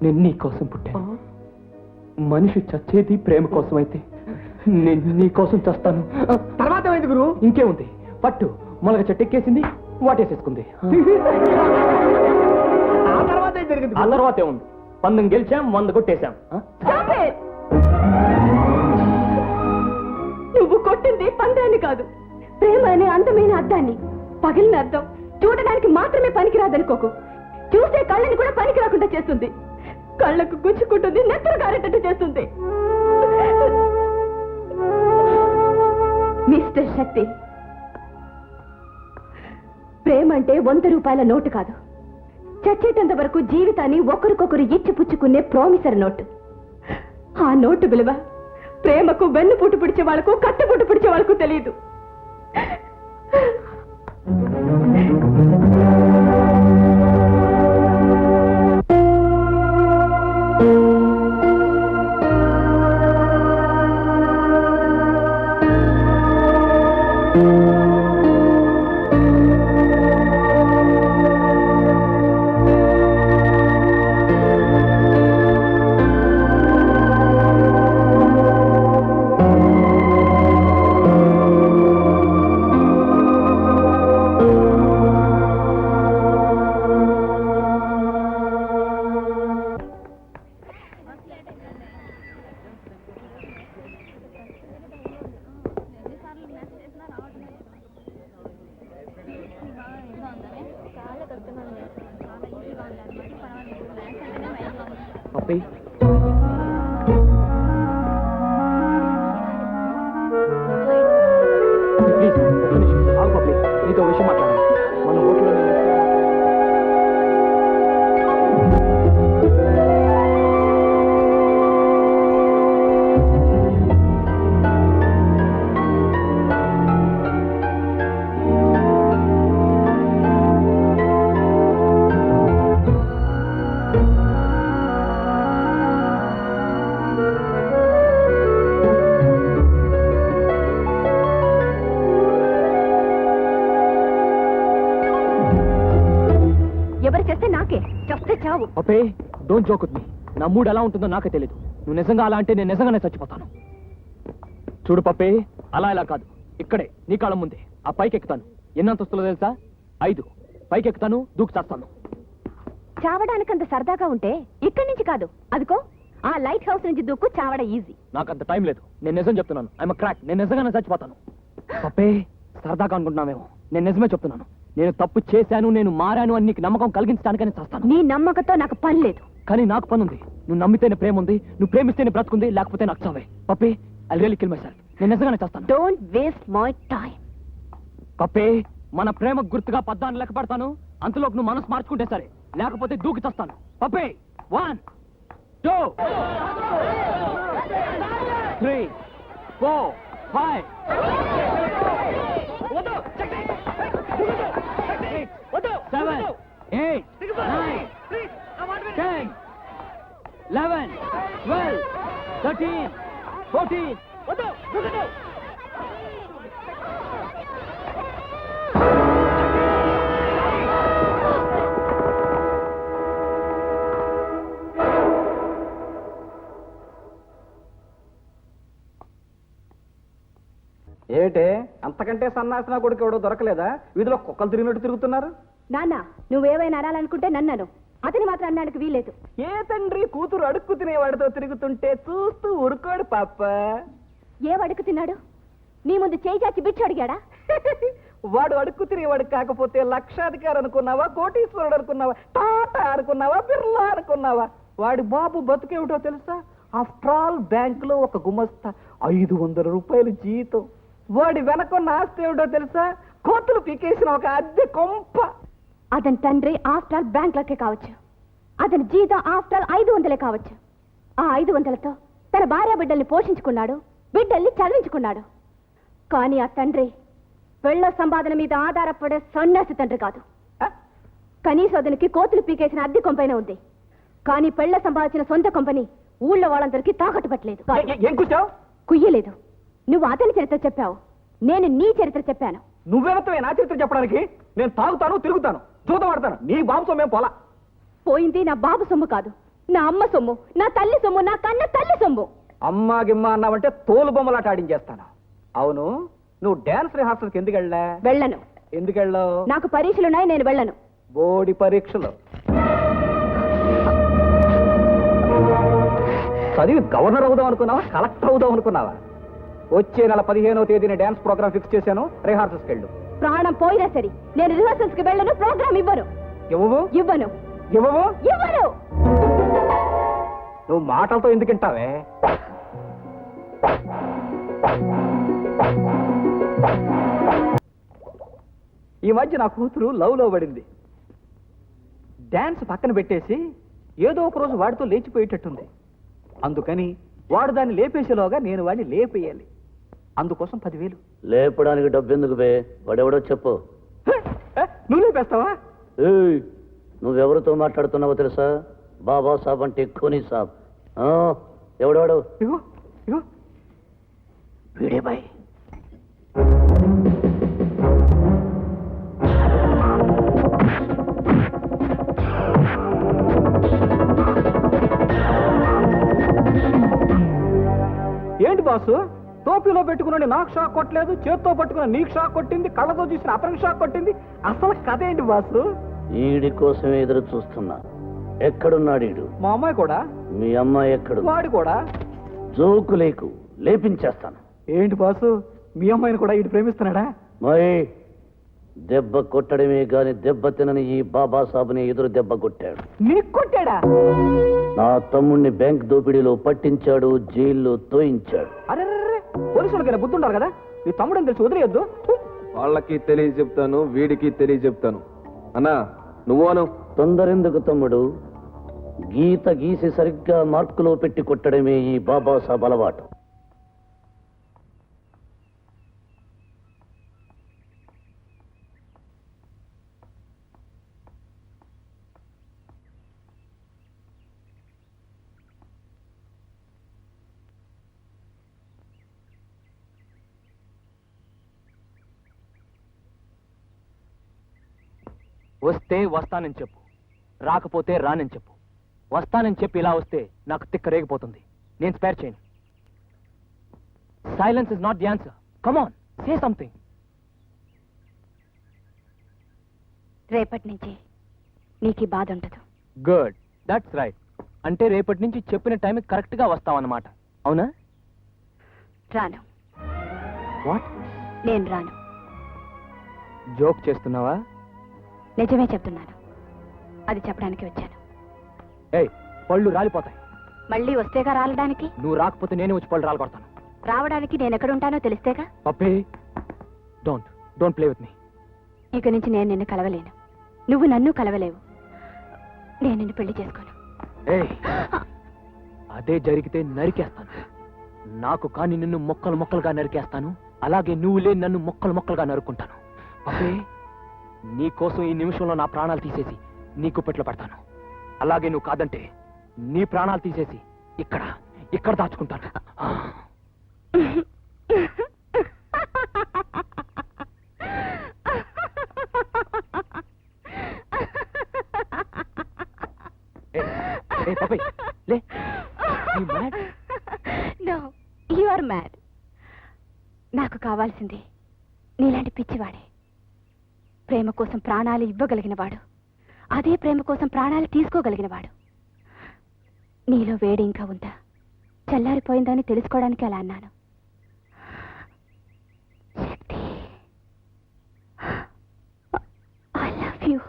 నేను నీ కోసం పుట్టాను. మనిషి చచ్చేది ప్రేమ కోసం అయితే నేను నీ కోసం చస్తాను. తర్వాత ఏమైంది గురు? ఇంకేముంది, పట్టు మొలక చెట్టు ఎక్కేసింది, వాటేసేసుకుంది. ఆ తర్వాత ఏం జరిగింది? ఆ తర్వాత ఏముంది, 100 గెలిచాం, 100 కొట్టేశాం. నువ్వు కొట్టింది పందాన్ని కాదు, ప్రేమ అనే అందమైన అద్దాన్ని. పగిలిన అద్దం చూడడానికి మాత్రమే పనికిరాదనుకోకు, చూసే కళ్ళని కూడా పనికి రాకుండా చేస్తుంది. కళ్ళకు గుచ్చుకుంటుంది, నెత్తరు కారేటట్టు చేస్తుంది. మిస్టర్ శక్తి, ప్రేమ అంటే 100 రూపాయల నోటు కాదు, చచ్చేటంత వరకు జీవితాన్ని ఒకరికొకరు ఇచ్చిపుచ్చుకునే ప్రామిసర్ నోటు. ఆ నోటు విలువ ప్రేమకు వెన్ను పుట్టు పిడిచే వాళ్ళకు, కట్టు పుట్టు పిడిచే వాళ్ళకు తెలియదు. పప్పి ప్లీజ్ ఒక్క నిమిషం ఆగు పప్పి, నీతో విషయం మాట్లాడాలి. మన హోటల్లో ఎవరు చేస్తే నాకే చస్తే చావు. పప్పే డోంట్ జోక్ విత్ మీ. నా మూడ్ ఎలా ఉంటుందో నాకే తెలీదు. నువ్వు నిజంగా అలా అంటే నేను నిజంగానే చచ్చిపోతాను. చూడు పప్పే, అలా ఇలా కాదు, ఇక్కడే నీ కాళ్ళ ముందే ఆ పైకి ఎక్కుతాను. ఎన్ని అంతస్తులో తెలుసా? 5. పైకి ఎక్కుతాను, దూకి చేస్తాను. చావడానికంత సరదాగా ఉంటే ఇక్కడి నుంచి కాదు, అదికో ఆ లైట్ హౌస్ నుంచి దూకు, చావడ ఈజీ. నాకు అంత టైం లేదు, నేను నిజం చెప్తున్నాను. ఐఎమ్ క్రాక్, నేను నిజంగానే చచ్చిపోతాను. పప్పే సరదాగా అనుకుంటున్నావేమో, నేను నిజమే చెప్తున్నాను. నేను తప్పు చేశాను, నేను మారాను అని నీకు నమ్మకం కలిగించడానికనే చేస్తాను. నీ నమ్మకంతో నాకు పని లేదు. కానీ నాకు పని ఉంది. నువ్వు నమ్మితేనే ప్రేమ ఉంది, నువ్వు ప్రేమిస్తేనే బ్రతుకుంది, లేకపోతే నాకు చావే. పప్పే I really kill my self. నేను నిజంగానే చేస్తాను. Don't waste my time. పప్పే మన ప్రేమ గుర్తుగా 14 లెక్క పెడతాను. అంతలోకి నువ్వు మనసు మార్చుకుంటే సరే, లేకపోతే దూకి చేస్తాను. పప్పే 1 2 3 4 5 7 8 9 10 11 12 13 14 ఏటే అంతకంటే సన్నాసిన కొడుకు ఎవడో దొరకలేదా? వీధిలో కుక్కలు తిరిగినట్టు తిరుగుతున్నారు. నాన్న నువ్వేమైనా అనాలనుకుంటే నన్నను, అతని మాత్రం అనడానికి వీలేదు. ఏ తండ్రి కూతురు అడుక్కు తినేవాడితో తిరుగుతుంటే చూస్తూ ఊరుకోడు పాప. ఏ వడుకు తిన్నాడు? నీ ముందు చేయి చాచి బిచ్చు అడిగాడా? వాడు అడుక్కు తినేవాడు కాకపోతే లక్షాధికారి అనుకున్నావా, కోటీశ్వరుడు అనుకున్నావా, టాటా అనుకున్నావా, బిర్లా అనుకున్నావా? వాడి బాబు బతుకేమిటో తెలుసా? ఆఫ్టర్ ఆల్ బ్యాంకులో ఒక గుమస్తా, 500 రూపాయలు జీతం. వాడి వెనకున్న ఆస్తి ఏమిటో తెలుసా? కోతులు పీకేసిన ఒక అద్దె కొంప. అతని తండ్రి ఆఫ్టర్ ఆల్ బ్యాంకులకే కావచ్చు, అతని జీతం ఆఫ్టర్ ఆల్ 500 కావచ్చు. ఆ 500తో తన భార్య బిడ్డల్ని పోషించుకున్నాడు, బిడ్డల్ని చదివించుకున్నాడు. కానీ ఆ తండ్రి పెళ్ల సంపాదన మీద ఆధారపడే సన్యాసి తండ్రి కాదు. కనీసం అతనికి కోతులు పీకేసిన అద్దె కొంపైన ఉంది. కానీ పెళ్ల సంపాదించిన సొంత కొంపని ఊళ్ళో వాళ్ళందరికీ తాకట్టు పెట్టలేదు. ఏం కూర్చావు? కుయ్యలేదు. నువ్వు అతని చరిత్ర చెప్పావు, నేను నీ చరిత్ర చెప్పాను. నువ్వెవతవే నా చరిత్ర చెప్పడానికి? నేను తాగుతాను, తిరుగుతాను, చూతపడతాను. నీ బాబు సొమ్మేం పోలా. పోయింది నా బాబు సొమ్ము కాదు, నా అమ్మ సొమ్ము, నా తల్లి సొమ్ము, నా కన్న తల్లి సొమ్ము. అమ్మా గిమ్మ అన్నావంటే తోలు బొమ్మలాట ఆడించేస్తాను. అవును, నువ్వు డాన్స్ రిహార్సల్కి ఎందుకు వెళ్ళా? వెళ్ళను. ఎందుకు వెళ్ళావు? నాకు పరీక్షలున్నాయి, నేను వెళ్ళను. బోడి పరీక్షలు చదివి గవర్నర్ అవుదాం అనుకున్నావా, కలెక్టర్ అవుదాం అనుకున్నావా? వచ్చే నెల 15వ తేదీన డాన్స్ ప్రోగ్రామ్ ఫిక్స్ చేశాను, రిహార్సల్స్కి వెళ్ళు. ప్రాణం పోయినా సరే నేను రిహార్సల్స్ కి వెళ్ళను, ప్రోగ్రామ్ ఇవ్వను. ఇవ్వవు? ఇవ్వను. ఇవ్వవు? ఇవ్వను. నువ్వు మాటలతో ఎందుకు వింటావే? ఈ మధ్య నా కూతురు లవ్లో పడింది. డాన్స్ పక్కన పెట్టేసి ఏదో ఒక రోజు వాడితో లేచిపోయేటట్టుంది. అందుకని వాడు దాన్ని లేపేసేలోగా నేను వాడిని లేపేయాలి. అందుకోసం 10,000. లేపడానికి డబ్బు ఎందుకు బే? వాడెవడో చెప్పు. నువ్వు లేపేస్తావా? నువ్వెవరితో మాట్లాడుతున్నావో తెలుసా? బాబా సాబ్ అంటే ఖోనీ సాబ్. ఎవడవాడు? ఇగో ఇగో వీడే బాయ్. ఏంటి బాసు, టోపీలో పెట్టుకున్నాడు నాకు షాక్ కొట్టలేదు, చేత్తో పట్టుకున్న నీకు షాక్ కొట్టింది, కళ్ళతో చూసిన అతనికి షాక్ కొట్టింది. అసలు కథ ఏంటి బాసు? ఈడి కోసమే ఎదురు చూస్తున్నా. ఎక్కడున్నాడు ఈడు? మా అమ్మాయి కూడా. మీ అమ్మాయి ఎక్కడు? వాడు కూడా. జోకు లేకు, లేపించేస్తాను. ఏంటి బాసు, మీ అమ్మాయిని కూడా ఈడు ప్రేమిస్తున్నాడా? మరి దెబ్బ కొట్టడమే గాని దెబ్బ తినని ఈ బాబాసాబుని ఎదురు దెబ్బ కొట్టాడు. నీకు కొట్టాడా? నా తమ్ముణ్ణి బ్యాంక్ దోపిడీలో పట్టించాడు, జైల్లో తోయించాడు. అరే పోలీసులకైనా బుద్ధి ఉండాలి కదా, నీ తమ్ముడని తెలిసి వదిలేయొద్దు. వాళ్ళకి తెలియజెప్తాను, వీడికి తెలియజెప్తాను. అన్నా నువ్వు అను. తొందరెందుకు తమ్ముడు? గీత గీసి సరిగ్గా మార్కులో పెట్టి కొట్టడమే ఈ బాబాసాబ్ అలవాటు. వస్తే వస్తానని చెప్పు, రాకపోతే రానని చెప్పు. వస్తానని చెప్పి ఇలా వస్తే నాకు తిక్క రేగిపోతుంది. నేను స్పేర్ చేయను. Silence is not the answer. Come on, say something. రేపటి నుంచి నీకు బాధ ఉండదు. Good, that's right. అంటే రేపటి నుంచి చెప్పిన టైంకి కరెక్ట్ గా వస్తావన్నమాట, అవునా? రాను. వాట్? నేను రాను. జోక్ చేస్తున్నావా? నిజమే చెప్తున్నాను. అది చెప్పడానికి వచ్చాను. ఏయ్, పళ్ళు రాలిపోతాయి. మళ్ళీ వస్తేగా రాలడానికి? నువ్వు రాకపోతే నేనే వచ్చి పళ్ళు రాలగొడతాను. రావడానికి నేను ఎక్కడుంటానో తెలిస్తేగా. పప్పే, డోంట్ ప్లే విత్ మీ. ఇక నుంచి నేను నిన్ను కలవలేను, నువ్వు నన్ను కలవలేవు. నేను నిన్ను పెళ్లి చేసుకోను. ఏయ్, అదే జరిగితే నరికేస్తాను. నాకు కానీ నిన్ను మొక్కలు మొక్కలుగా నరికేస్తాను, అలాగే నువ్వు లేని నన్ను మొక్కలు మొక్కలుగా నరుక్కుంటాను. పప్పే, నీ కోసం ఈ నిమిషంలో నా ప్రాణాలు తీసేసి నీ కుప్పెట్లో పెడతాను. అలాగే నువ్వు కాదంటే నీ ప్రాణాలు తీసేసి ఇక్కడ దాచుకుంటాను. లే, నో, యు ఆర్ మ్యాడ్. నాకు కావాల్సింది నీలాంటి పిచ్చివాడే. ప్రేమ కోసం ప్రాణాలు ఇవ్వగలిగిన వాడు, అదే ప్రేమ కోసం ప్రాణాలు తీసుకోగలిగిన వాడు. నీలో వేడి ఇంకా ఉందా, చల్లారిపోయిందని తెలుసుకోవడానికి అలా అన్నాను. శక్తి, ఐ లవ్ యూ.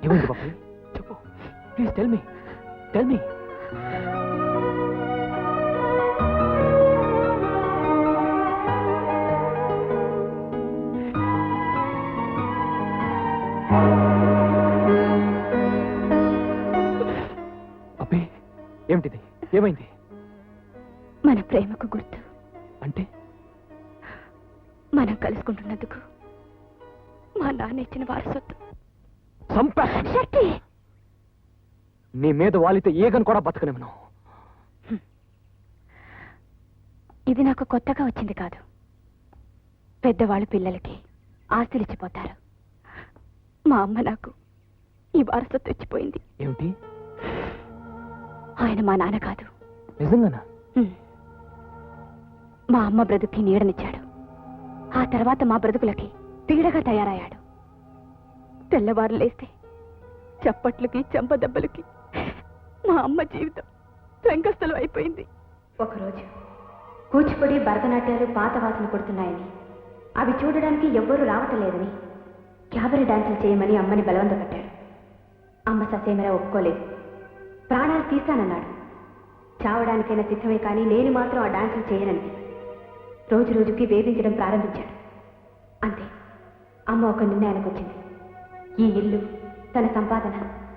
ఏమైంది బాబాయ్? చెప్పు ప్లీజ్, టెల్ మీ. అబ్బే, ఏమిటిది? ఏమైంది? మన ప్రేమకు గుర్తు అంటే మనం కలుసుకుంటున్నందుకు మా నాన్న ఇచ్చిన వారసత్వం. శక్తి, నీ మీద వాలితే ఈగను కూడా బతకనివ్వను. ఇది నాకు కొత్తగా వచ్చింది కాదు. పెద్దవాళ్ళు పిల్లలకి ఆస్తులు ఇచ్చిపోతారు. మా అమ్మ నాకు ఈ వారసత్వం ఇచ్చిపోయింది. ఏమిటి? ఆయన మా నాన్న కాదు. నిజంగానా? మా అమ్మ బ్రతుక్కి నీడనిచ్చాడు. ఆ తర్వాత మా బ్రతుకులకి పీడగా తయారయ్యాడు. తెల్లవారు లేస్తే చప్పట్లకి చెంపదెబ్బలకి మా అమ్మ జీవితం రంగస్థలం అయిపోయింది. ఒకరోజు కూచిపూడి భరతనాట్యాలు పాత వాసన కొడుతున్నాయని, అవి చూడడానికి ఎవ్వరూ రావటం లేదని క్యాబరీ డాన్సులు చేయమని అమ్మని బలవంత పెట్టాడు. అమ్మ ససేమరా ఒప్పుకోలేదు. ప్రాణాలు తీస్తానన్నాడు. చావడానికైనా సిద్ధమే కానీ నేను మాత్రం ఆ డాన్సులు చేయనంది. రోజు రోజుకి వేధించడం ప్రారంభించాడు. అంతే, అమ్మ ఒక నిర్ణయానికి వచ్చింది. ఈ ఇల్లు, తన సంపాదన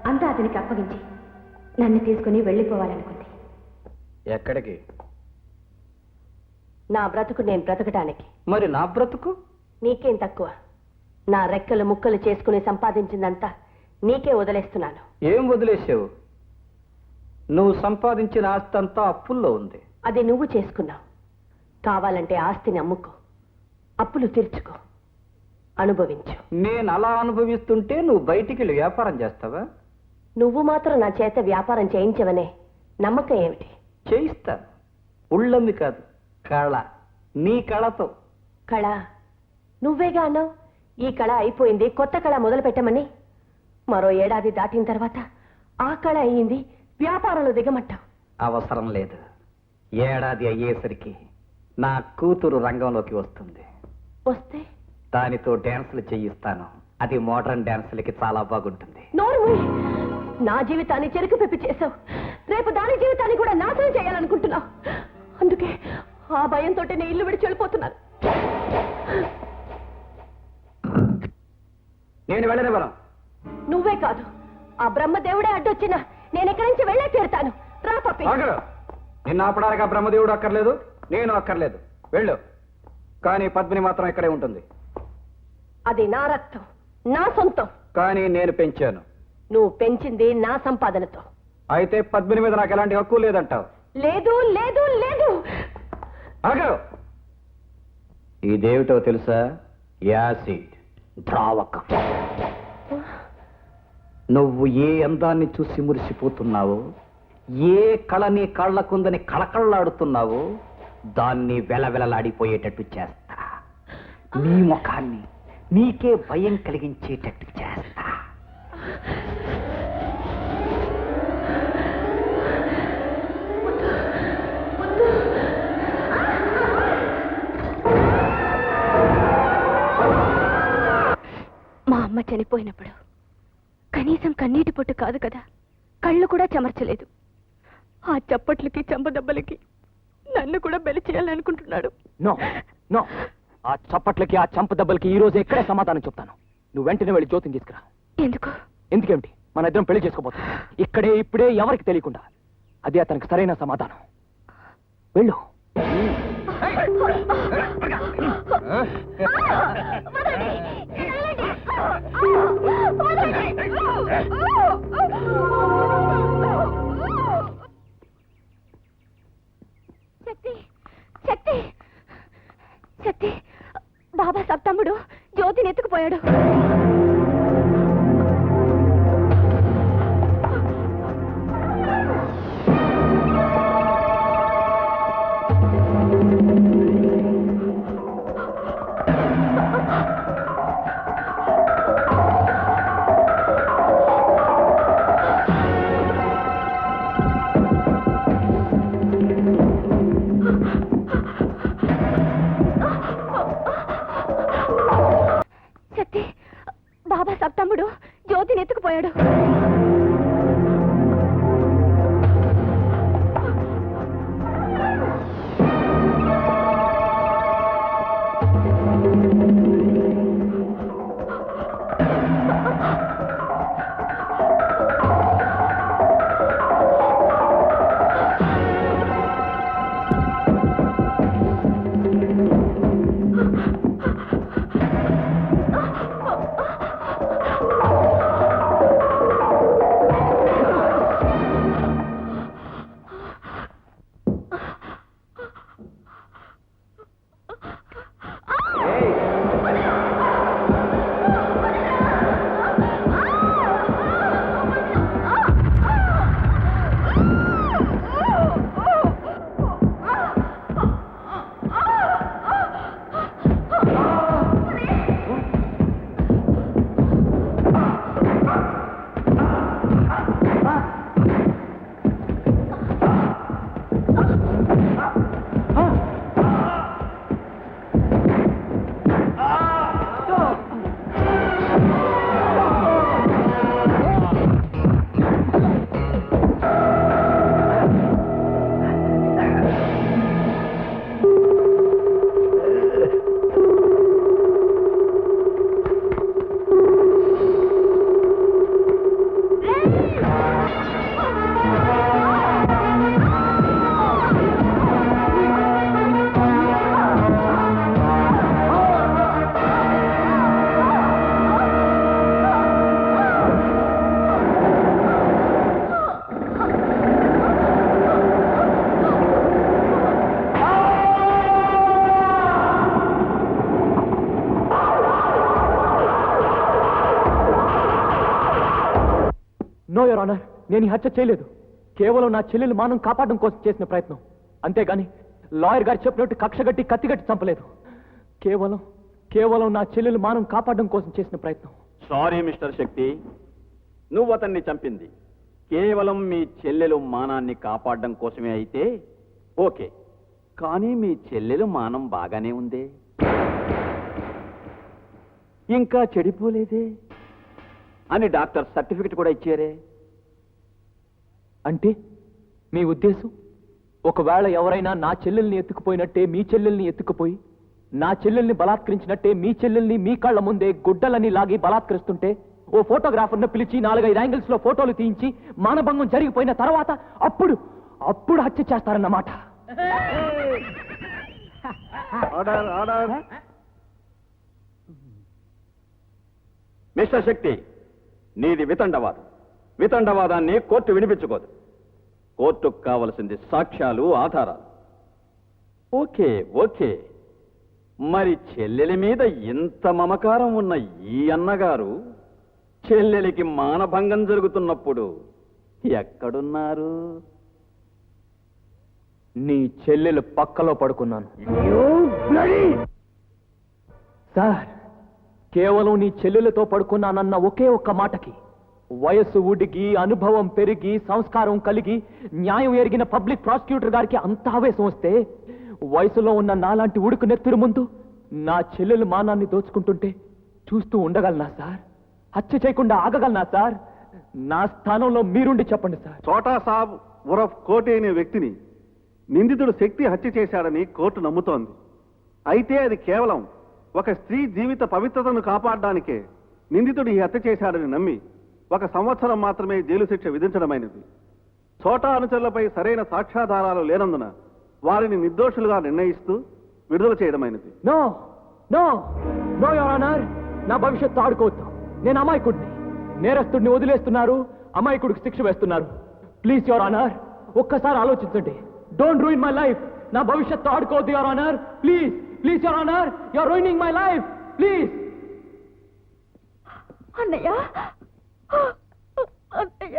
అంతా అతనికి అప్పగించి నన్ను తీసుకుని వెళ్ళిపోవాలనుకుంది. ఎక్కడికి? నా బ్రతుకు నేను బ్రతకడానికి. మరి నా బ్రతుకు? నీకేం తక్కువ? నా రెక్కలు ముక్కలు చేసుకుని సంపాదించిందంతా నీకే వదిలేస్తున్నాను. ఏం వదిలేసావు? నువ్వు సంపాదించిన ఆస్తి అంతా అప్పుల్లో ఉంది. అది నువ్వు చేసుకున్నావు. కావాలంటే ఆస్తిని అమ్ముకో, అప్పులు తీర్చుకో, అనుభవించు. నేను అలా అనుభవిస్తుంటే నువ్వు బయటికి వెళ్ళి వ్యాపారం చేస్తావా? నువ్వు మాత్రం నా చేత వ్యాపారం చేయించవనే నమ్మకం ఏమిటి? చేయిస్తాను. ఉళ్ళమ్మి కాదు, కళ. నీ కళతో. కళ? నువ్వేగా అన్నావు ఈ కళ అయిపోయింది, కొత్త కళ మొదలు పెట్టమని. మరో ఏడాది దాటిన తర్వాత ఆ కళ అయ్యింది, వ్యాపారంలో దిగమట్టావు. అవసరం లేదు. ఏడాది అయ్యేసరికి నా కూతురు రంగంలోకి వస్తుంది. వస్తే దానితో డ్యాన్సులు చేయిస్తాను. అది మోడర్న్ డ్యాన్సులకి చాలా బాగుంటుంది. నోరు మూయి. నా జీవితాన్ని చెరుకు పెప్పి చేసావు, రేపు దాని జీవితాన్ని కూడా నాశనం చేయాలనుకుంటున్నావు. అందుకే ఆ భయంతో నేను ఇల్లు విడిచి వెళ్ళిపోతున్నాను. నేను వెళ్ళనివ్వను. నువ్వే కాదు, ఆ బ్రహ్మదేవుడే అడ్డొచ్చినా నేను ఎక్కడి నుంచి వెళ్ళే తీరుతాను. రా పప్పి. నిన్ను ఆపడానికి ఆ బ్రహ్మదేవుడు అక్కర్లేదు, నేను అక్కర్లేదు. వెళ్ళు. కానీ పద్మిని మాత్రం ఇక్కడే ఉంటుంది. అది నా రక్తం, నా సొంతం. కానీ నేను పెంచాను. నువ్వు పెంచింది నా సంపాదనతో. అయితే పద్మిని మీద నాకు ఎలాంటి హక్కు లేదంటావు? లేదు లేదు లేదు. ఇదేమిటో తెలుసా? యాసిడ్ ద్రావకం. నువ్వు ఏ అందాన్ని చూసి మురిసిపోతున్నావో, ఏ కళని కళ్ళకుందని కళకళ్ళాడుతున్నావో దాన్ని వెలవెలలాడిపోయేటట్టు చేస్తా. నీ ముఖాన్ని నీకే భయం కలిగించేటట్టు చేస్తా. మా అమ్మ చనిపోయినప్పుడు కనీసం కన్నీటి పొట్టు కాదు కదా, కళ్ళు కూడా చెమర్చలేదు. ఆ చప్పట్లకి చెంపదెబ్బలకి నన్ను కూడా బలి చేయాలనుకుంటున్నాడు. నో నో, ఆ చప్పట్లకి ఆ చంప దెబ్బలకి ఈ రోజు ఎక్కడే సమాధానం చెప్తాను. నువ్వు వెంటనే వెళ్ళి జ్యోతిని తీసుకురా. ఎందుకు? ఎందుకేమిటి, మన ఇద్దరం పెళ్లి చేసుకోబోతున్నాం. ఇక్కడే ఇప్పుడే ఎవరికి తెలియకుండా. అదే అతనికి సరైన సమాధానం. వెళ్ళు. శక్తి శక్తి శక్తి, బాబా సప్తమ్ముడు జ్యోతిని ఎత్తుకుపోయాడు. శక్తి, బాబా సప్తమ్ముడు జ్యోతిని ఎత్తుకుపోయాడు. నో యువర్ ఆనర్, నేను ఈ హత్య చేయలేదు. కేవలం నా చెల్లెలు మానం కాపాడడం కోసం చేసిన ప్రయత్నం. అంతేగాని లాయర్ గారు చెప్పినట్టు కక్షగట్టి కత్తిగట్టి చంపలేదు. కేవలం నా చెల్లెలు మానం కాపాడడం కోసం చేసిన ప్రయత్నం. సారీ మిస్టర్ శక్తి, నువ్వు అతన్ని చంపింది కేవలం మీ చెల్లెలు మానాన్ని కాపాడడం కోసమే అయితే ఓకే, కానీ మీ చెల్లెలు మానం బాగానే ఉందే, ఇంకా చెడిపోలేదే అని డాక్టర్ సర్టిఫికెట్ కూడా ఇచ్చారే. అంటే మీ ఉద్దేశం ఒకవేళ ఎవరైనా నా చెల్లెల్ని ఎత్తుకుపోయినట్టే మీ చెల్లెల్ని ఎత్తుకుపోయి, నా చెల్లెల్ని బలాత్కరించినట్టే మీ చెల్లెల్ని మీ కళ్ళ ముందే గుడ్డలని లాగి బలాత్కరిస్తుంటే ఓ ఫోటోగ్రాఫర్ను పిలిచి 4-5 యాంగిల్స్ లో ఫోటోలు తీయించి మానభంగం జరిగిపోయిన తర్వాత అప్పుడు హత్య చేస్తారన్నమాట. మిస్టర్ శక్తి, నీది వితండవాదం. వితండవాదాన్ని కోర్టు వినిపించుకోదు. కోర్టుకు కావలసింది సాక్ష్యాలు, ఆధారాలు. ఓకే ఓకే, మరి చెల్లెలి మీద ఇంత మమకారం ఉన్న ఈ అన్నగారు చెల్లెలికి మానభంగం జరుగుతున్నప్పుడు ఎక్కడున్నారు? నీ చెల్లెలు పక్కలో పడుకున్నాను. సార్, కేవలం నీ చెల్లెలతో పడుకున్నానన్న ఒకే ఒక్క మాటకి వయస్సు ఉడిగి, అనుభవం పెరిగి, సంస్కారం కలిగి, న్యాయం ఎరిగిన పబ్లిక్ ప్రాసిక్యూటర్ గారికి అంత ఆవేశం వస్తే వయసులో ఉన్న నాలాంటి ఉడుకు నెత్తురు ముందు నా చెల్లెలు మానాన్ని దోచుకుంటుంటే చూస్తూ ఉండగలనా సార్? హత్య చేయకుండా ఆగగలనా సార్? నా స్థానంలో మీరుండి చెప్పండి సార్. చోటా సాబ్ ఉరఫ్ కోటి అనే వ్యక్తిని నిందితుడు శక్తి హత్య చేశాడని కోర్టు నమ్ముతోంది. అయితే అది కేవలం ఒక స్త్రీ జీవిత పవిత్రతను కాపాడడానికే నిందితుడు ఈ హత్య చేశాడని నమ్మి 1 సంవత్సరం మాత్రమే జైలు శిక్ష విధించడమైనది. చోటా అనుచరులపై సరైన సాక్ష్యాధారాలు లేనందున వారిని నిర్దోషులుగా నిర్ణయిస్తూ విడుదల చేయడమైనది. No no no your honour, నా భవిష్యత్తు ఆడుకోవద్దు. నేను అమాయకుడిని. నేరస్తుడిని వదిలేస్తున్నారు, అమాయకుడికి శిక్ష వేస్తున్నారు. ప్లీజ్ యువర్ ఆనర్, ఒక్కసారి ఆలోచించండి. Don't ruin my life. నా భవిష్యత్తు ఆడుకోవద్దు your honour. Please please your honour, you are ruining my life. Please. అన్నయ్య, అన్నయ్య,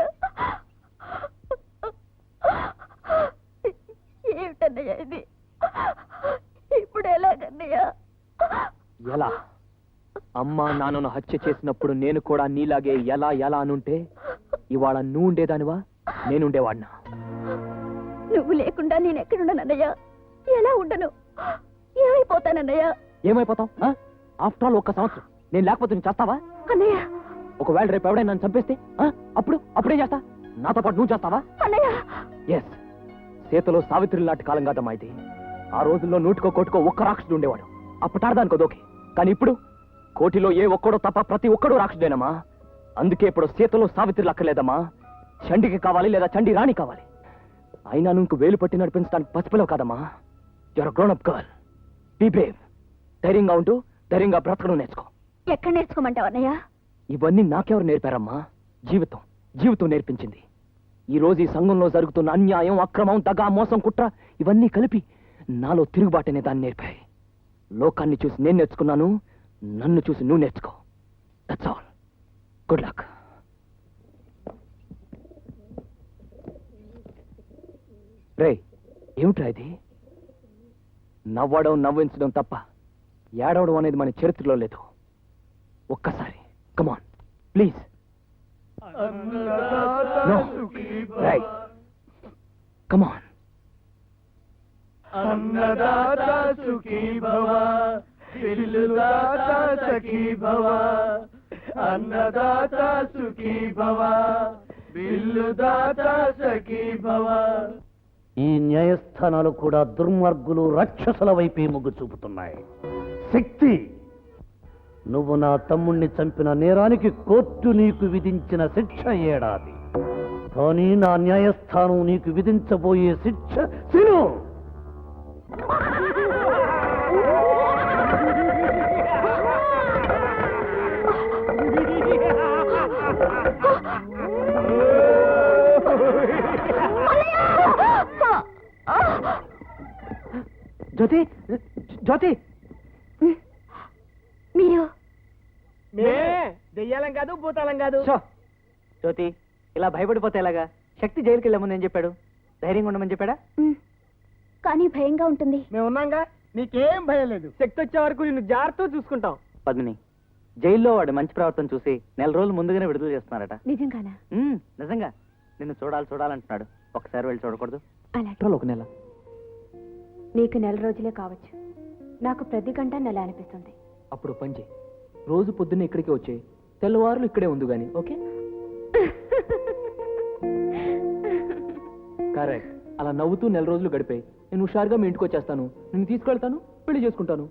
ఏమిటన్నయ్య ఇది? ఇప్పుడు ఎలాగన్నయ్య? ఎలా? అమ్మా నాన్నను హత్య చేసినప్పుడు నేను కూడా నీలాగే ఎలా ఎలా అనుంటే ఇవాళ నువ్వు ఉండేదానివా, నేనుండేవాడినా? నువ్వు లేకుండా నేను ఎక్కడున్నానన్నయ్య? ఎలా ఉండను? ఏమైపోతానన్నయ్య? ఏమైపోతావు? ఆఫ్టర్ ఆల్ 1 సంవత్సరం నేను లేకపోతే నువ్వు చేస్తావా? అన్నయ్య, ఒకవేళ రేపు ఎవడైనా నన్ను చంపేస్తే అప్పుడేం చేస్తా? నాతో పాటు నువ్వు చేస్తావా? అన్నయ్య, ఎస్, సీతలో సావిత్రి లాంటి కాలం కాదమ్మా ఇది. ఆ రోజుల్లో 100కో కోటికో 1 రాక్షసుడు ఉండేవాడు. అప్పటాడదానికి ఓకే, కానీ ఇప్పుడు కోటిలో ఏ ఒక్కడో తప్ప ప్రతి ఒక్కడూ రాక్షసుడేనమ్మా. అందుకే ఇప్పుడు సీతలో సావిత్రి లక్కలేదమ్మా. చండికి కావాలి లేదా చండి రాణి కావాలి. అయినా నువ్వు వేలు పట్టి నడిపించడానికి పసిపిల్లవు కాదమ్మా. Your grown up girl. Be brave. ధైర్యంగా ఉంటూ ధైర్యంగా బ్రతకడం నేర్చుకో. ఎక్కడ నేర్చుకోమంటావు అన్నయ్య? ఇవన్నీ నాకెవరు నేర్పారమ్మా? జీవితం నేర్పించింది. ఈ రోజు ఈ సంఘంలో జరుగుతున్న అన్యాయం, అక్రమం, దగా, మోసం, కుట్ర ఇవన్నీ కలిపి నాలో తిరుగుబాటనే దాన్ని నేర్పాయి. లోకాన్ని చూసి నేను నేర్చుకున్నాను, నన్ను చూసి నువ్వు నేర్చుకో. That's all. Good luck. రే, ఏమిట్రా ఇది? నవ్వడం, నవ్వించడం తప్ప ఏడవడం అనేది మన చరిత్రలో లేదు. ఒక్కసారి come on please. No. Right. Come on. అన్నదాత సుఖీ భవ, బిల్లుదాత సఖీ భవ. అన్నదాత సుఖీ భవ, బిల్లుదాత సఖీ భవ. ఈ న్యాయస్థానాలు కూడా దుర్మార్గులు, రాక్షసుల వైపే మొగ్గు చూపుతున్నాయి. శక్తి, నువ్వు నా తమ్ముణ్ణి చంపిన నేరానికి కోర్టు నీకు విధించిన శిక్ష 7 ఏడాది. కానీ నా న్యాయస్థానం నీకు విధించబోయే శిక్ష శిను. జ్యోతి, జ్యోతి, మీరు దెయ్యాలం కాదు, భూతాలం కాదు. జ్యోతి, ఇలా భయపడిపోతే ఎలాగా? శక్తి జైలుకి వెళ్ళమని నేను చెప్పాడు. ధైర్యంగా ఉండమని చెప్పాడా? కానీ భయంగా ఉంటుంది. మేము ఉన్నాంగా, నీకేం భయం లేదు. శక్తి వచ్చే వరకు నిన్ను జాగ్రత్తగా చూసుకుంటాం. పద్మిని, జైల్లో వాడి మంచి ప్రవర్తన చూసి 4 రోజులు ముందుగానే విడుదల చేస్తున్నారట. నిజంగానా? నిజంగా. నిన్ను చూడాలంటున్నాడు. ఒకసారి వెళ్ళి చూడకూడదు? అలాగే. 1 నెల. నీకు 4 రోజులే కావచ్చు, నాకు ప్రతి గంట నెల అనిపిస్తుంది. అప్పుడు పంచి రోజు పొద్దున్న ఇక్కడికి వచ్చే, తెల్లవారులు ఇక్కడే ఉంది గాని. ఓకే? కరెక్ట్. అలా నవ్వుతూ 4 రోజులు గడిపాయి. నేను హుషారుగా మీ ఇంటికి వచ్చేస్తాను, నేను తీసుకెళ్తాను, పెళ్లి చేసుకుంటాను.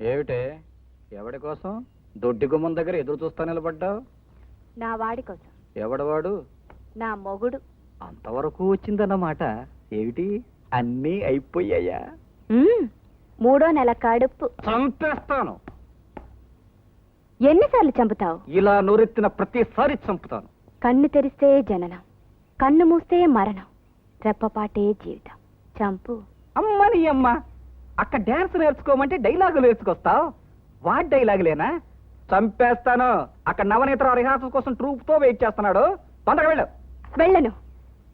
ఏమిటే, ఎవడి కోసం దొడ్డి గుమ్మం దగ్గర ఎదురు చూస్తా నిలబడ్డావు? నా వాడి కోసం. ఎవడవాడు? నా మొగుడు. అంతవరకు వచ్చిందన్నమాట. ఏమిటి, అన్నీ అయిపోయాయా? 3వ నెల కడుపు. చంపేస్తాను. ఎన్నిసార్లు చంపుతావు? ఇలా నోరెత్తిన ప్రతిసారి చంపుతాను. కన్ను తెరిస్తే జననం, కన్ను మూస్తే మరణం, రెప్పపాటే జీవితం. చంపు. అమ్మని అమ్మ, అక్కడ డాన్స్ నేర్చుకోమంటే డైలాగులు నేర్చుకొస్తావు. వాడి డైలాగులేనా? చంపేస్తాను. అక్కడ నవనీతరావు రిహార్సల్ కోసం ట్రూప్ తో వెయిట్ చేస్తున్నాడు. తొందరగా వెళ్ళు. వెళ్ళను.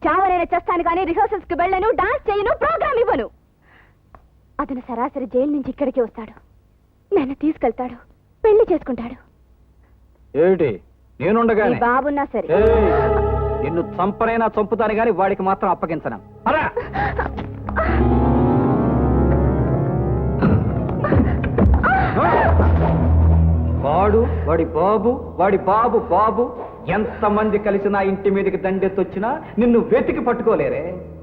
చావనైనా చేస్తాను కానీ రిహర్సల్స్ కి వెళ్ళను, డాన్స్ చేయను, ప్రోగ్రామ్ ఇవ్వను. అతను సరాసరి జైలు నుంచి ఇక్కడికి వస్తాడు, నన్ను తీసుకెళ్తాడు, పెళ్లి చేసుకుంటాడు. ఏమిటి, నేనుండగానే? బాబున్నా సరే. నిన్ను చంపనైనా చంపుతాను గాని వాడికి మాత్రం అప్పగించను. అలా వాడు, వాడి బాబు ఎంతమంది కలిసి నా ఇంటి మీదకి దండెత్తొచ్చినా నిన్ను వెతికి పట్టుకోలేరే.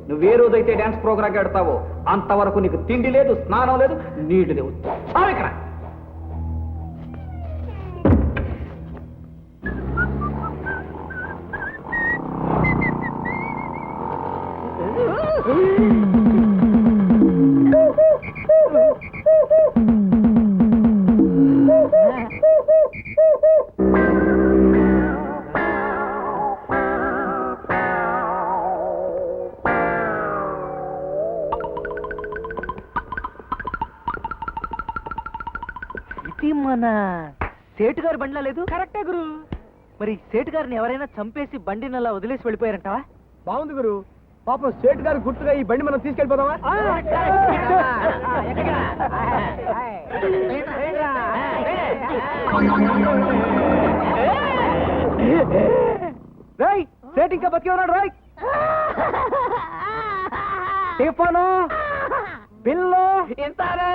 నువ్వే రోజైతే డాన్స్ ప్రోగ్రామ్ ఆడతావో అంతవరకు నీకు తిండి లేదు, స్నానం లేదు, నీళ్లు లేవు. ఇక్కడ మన సేటు గారి బండిలా లేదు. కరెక్టే గురు. మరి సేటు గారిని ఎవరైనా చంపేసి బండిని అలా వదిలేసి వెళ్ళిపోయారంటావా? బాగుంది గురు. పాపం సేట్ గారు గుర్తుగా ఈ బండి మనం తీసుకెళ్ళిపోదామా? రాయ్, సేట్ ఇంకా బతికే ఉన్నాడు. రాయ్, టిఫను బిల్లు ఇంతారా?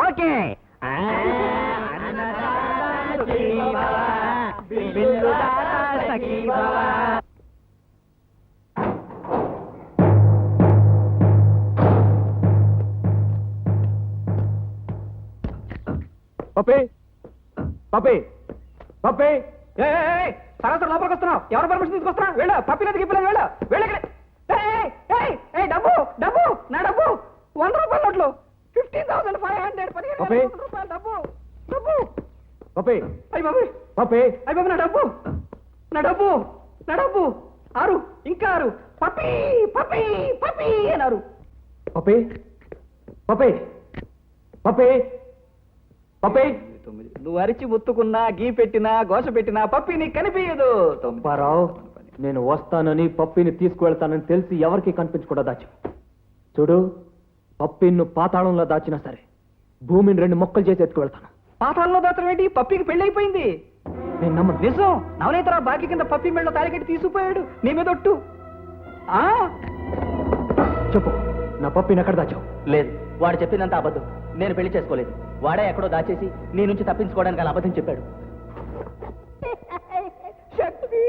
ఓకే. పప్పే, సరాసరి లోపలికి వస్తున్నావు. ఎవరు పర్మిషన్ తీసుకొస్తున్నా? వెళ్ళ. పప్పిన దిగిపోలేదు. వెళ్ళ. డబ్బు నా డబ్బు 100 రూపాయల నోట్లు. 15,500. 15,000 రూపాయలు డబ్బు. నా డబ్బు 6, ఇంకా 6. పప్పి అన్నారు. నువ్వు అరిచి ముత్తుకున్నా, గీ పెట్టినా, గోస పెట్టినా పప్పి నీకు కనిపించదు. తొంపారావు, నేను వస్తానని పప్పిని తీసుకువెళ్తానని తెలిసి ఎవరికి కనిపించకుండా దాచు. చూడు, పప్పిన్ను పాతాళంలో దాచినా సరే భూమిని 2 మొక్కలు చేసి ఎత్తుకువెళ్తాను. పాతాళంలో దాచడం ఏంటి? పప్పికి పెళ్ళైపోయింది. నేను నమ్మను. నిజం. నవనీతరావు బాకీ కింద పప్పి మెళ్ళ తాలికెట్టి తీసుకుపోయాడు. నీ మీద ఒట్టు. చెప్పు, నా పప్పిని ఎక్కడ దాచావు? లేదు, వాడు చెప్పిందంత అబద్ధం. నేను పెళ్లి చేసుకోలేదు. వాడే ఎక్కడో దాచేసి నీ నుంచి తప్పించుకోవడానికి అలా అబద్ధం చెప్పాడు. శక్తి,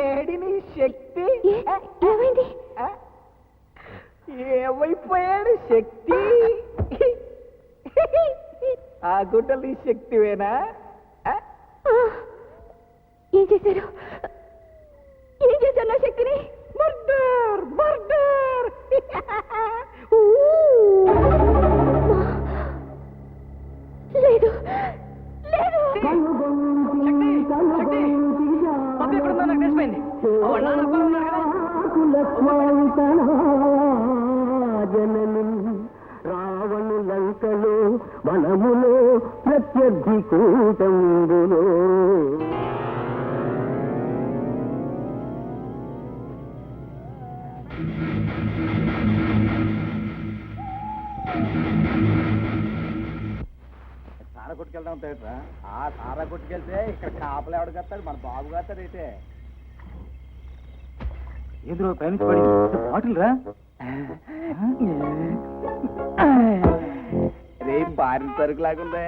ఏడి నీ శక్తి? ఏమైంది? ఏమైపోయాడు శక్తి? ఆ గుడ్డలు నీ శక్తివేనా? ఏం చేశారు నా శక్తిని? మర్డర్. లేదు. శక్తి పప్పి ఎక్కడుందో నాకు తెలిసిపోయింది. రావణు లంకలో వనములో ప్రత్యర్థి కూటములో సారా కొట్టుకెళ్దాం తేట్రా. ఆ సారా కొట్టుకెళ్తే ఇక్కడ కాపలు ఎవడు కత్తాడు, మన బాబు కత్తాడు అయితే. ఎదురు పైనుంచి పడి బాటిల్ రా. రే పారిన సరుకు లాగుందే.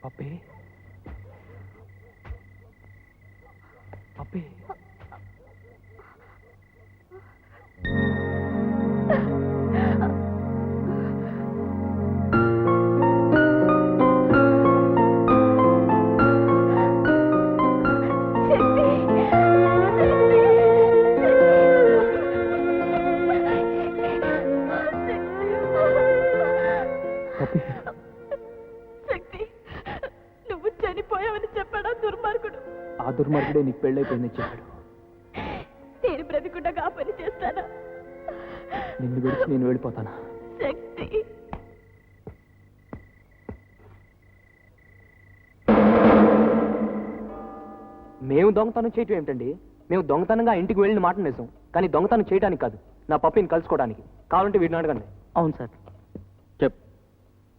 పప్పే పప్పే నువ్వు చనిపోయావని చెప్పాడా దుర్మార్గుడు? ఆ దుర్మార్గుడే నీకు పెళ్ళైపోయిందని చెప్పాడు. నేను బ్రతికుండగా ఆ పని చేస్తానా? నిన్ను విడిచి నేను వెళ్ళిపోతానా? శక్తి, మేము దొంగతనం చేయటం ఏమిటండి? మేము దొంగతనంగా ఇంటికి వెళ్ళిన మాట నిజం, కానీ దొంగతనం చేయడానికి కాదు, నా పప్పిని కలుసుకోవడానికి. కావాలంటే వీడిని అడగండి. అవును సార్. చెప్పు,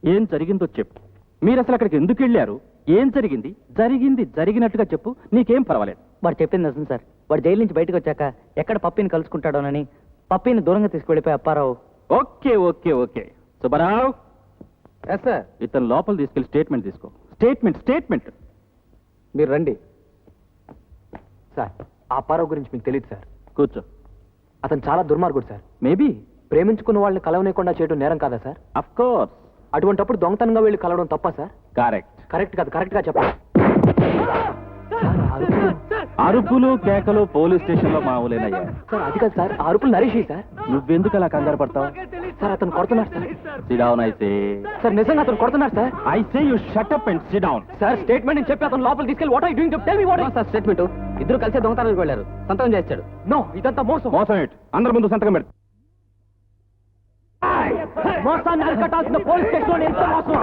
ఏం జరిగిందో చెప్పు. మీరు అసలు అక్కడికి ఎందుకు వెళ్ళారు? ఏం జరిగింది? జరిగినట్టుగా చెప్పు, నీకేం పర్వాలేదు. వాడు చెప్పింది నిజం సార్. వాడు జైలు నుంచి బయటకు వచ్చాక ఎక్కడ పప్పిని కలుసుకుంటాడోనని పప్పిని దూరంగా తీసుకువెళ్ళిపోయి Apparao. Okay okay okay Subbarao. Yes sir. ఇతను లోపల తీసుకెళ్ళి స్టేట్మెంట్ తీసుకో. స్టేట్మెంట్. మీరు రండి సార్. ఆ అప్పారావు గురించి మీకు తెలియదు సార్. కూర్చో. అతను చాలా దుర్మార్గుడు సార్. మేబీ ప్రేమించుకున్న వాళ్ళని కలవనేకుండా చేయడం నేరం కాదా సార్? Of course. అటువంటప్పుడు దొంగతనంగా వెళ్ళి కలవడం తప్ప సార్? కరెక్ట్ కాదు, కరెక్ట్ గా చెప్పండి. అరుపులు కేకలు పోలీస్ స్టేషన్ లో మామూలేనయ్యా. సార్ అది కాదు సార్, ఆ అరుపులు నరేషి సార్. నువ్వెందుకు అలా కంగారు పడతావు? సార్ అతను కొడుతున్నాడు sir. Sit down. I say. Sir నిజంగా అతను కొడుతున్నాడు sir. I say you shut up and sit down. Sir statement అని చెప్పి అతను లోపల తీసుకెళ్ళి what are you doing? Tell me what sir statement. ఇద్దరు కలిసి దొంగతనానికి వెళ్ళారు, సంతకం చేస్తాడు. నో, ఇదంతా మోసం. మోసం ఏంటి? అందరి ముందు సంతకం పెడతా. మోసాన్ని అరికట్టాల్సిన పోలీస్ స్టేషన్ ఎంత మోసం!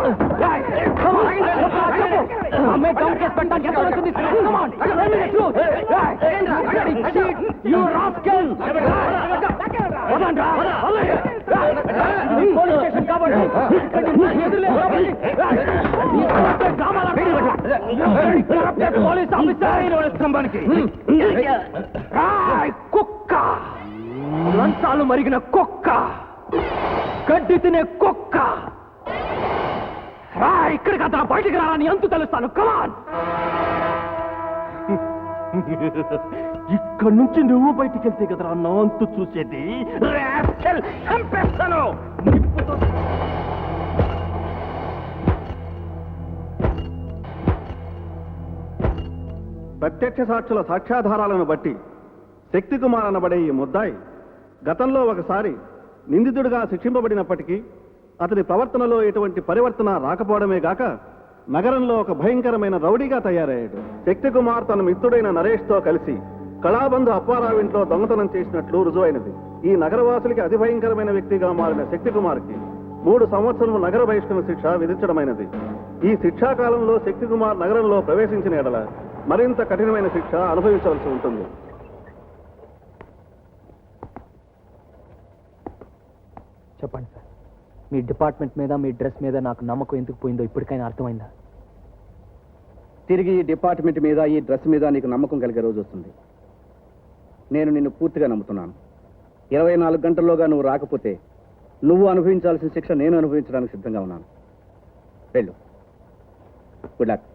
అమ్మాయి డౌన్ కేసు పెట్టడానికి ఎంత అవుతుంది? Come on, tell me the truth. You rascal! వదలండ్రా, ఇది పోలీస్ స్టేషన్ కాబట్టి పోలీస్ ఆఫీసర్ కుక్క, లంచాలు మరిగిన కుక్క, గడ్డి తినే కుక్క, రా ఇక్కడికి అతను బయటికి రాని అంతు తెలుస్తాను. కమాన్. ఇక్కడి నుంచి నువ్వు బయటికి వెళ్తే కదరా నా అంతు చూసేది. చంపేస్తాను. ప్రత్యక్ష సాక్షుల సాక్ష్యాధారాలను బట్టి శక్తి కుమార్ అనబడే ఈ ముద్దాయి గతంలో ఒకసారి నిందితుడిగా శిక్షింపబడినప్పటికీ అతని ప్రవర్తనలో ఎటువంటి పరివర్తన రాకపోవడమే గాక నగరంలో ఒక భయంకరమైన రౌడీగా తయారయ్యాడు. శక్తి కుమార్ తన మిత్రుడైన నరేష్తో కలిసి కళాబంధు అప్పారావు ఇంట్లో దొంగతనం చేసినట్లు రుజువైనది. ఈ నగరవాసులకి అతి భయంకరమైన వ్యక్తిగా మారిన శక్తి కుమార్కి 3 సంవత్సరముల నగర బహిష్కరణ శిక్ష విధించడమైనది. ఈ శిక్షాకాలంలో శక్తి కుమార్ నగరంలో ప్రవేశించిన ఎడల మరింత కఠినమైన శిక్ష అనుభవించవలసి ఉంటుంది. చెప్పండి సార్, మీ డిపార్ట్మెంట్ మీద మీ డ్రెస్ మీద నాకు నమ్మకం ఎందుకు పోయిందో ఇప్పటికైనా అర్థమైందా? తిరిగి ఈ డిపార్ట్మెంట్ మీద ఈ డ్రెస్ మీద నీకు నమ్మకం కలిగే రోజు వస్తుంది. నేను నిన్ను పూర్తిగా నమ్ముతున్నాను. 24 గంటల్లోగా నువ్వు రాకపోతే నువ్వు అనుభవించాల్సిన శిక్ష నేను అనుభవించడానికి సిద్ధంగా ఉన్నాను. వెళ్ళు. Good luck.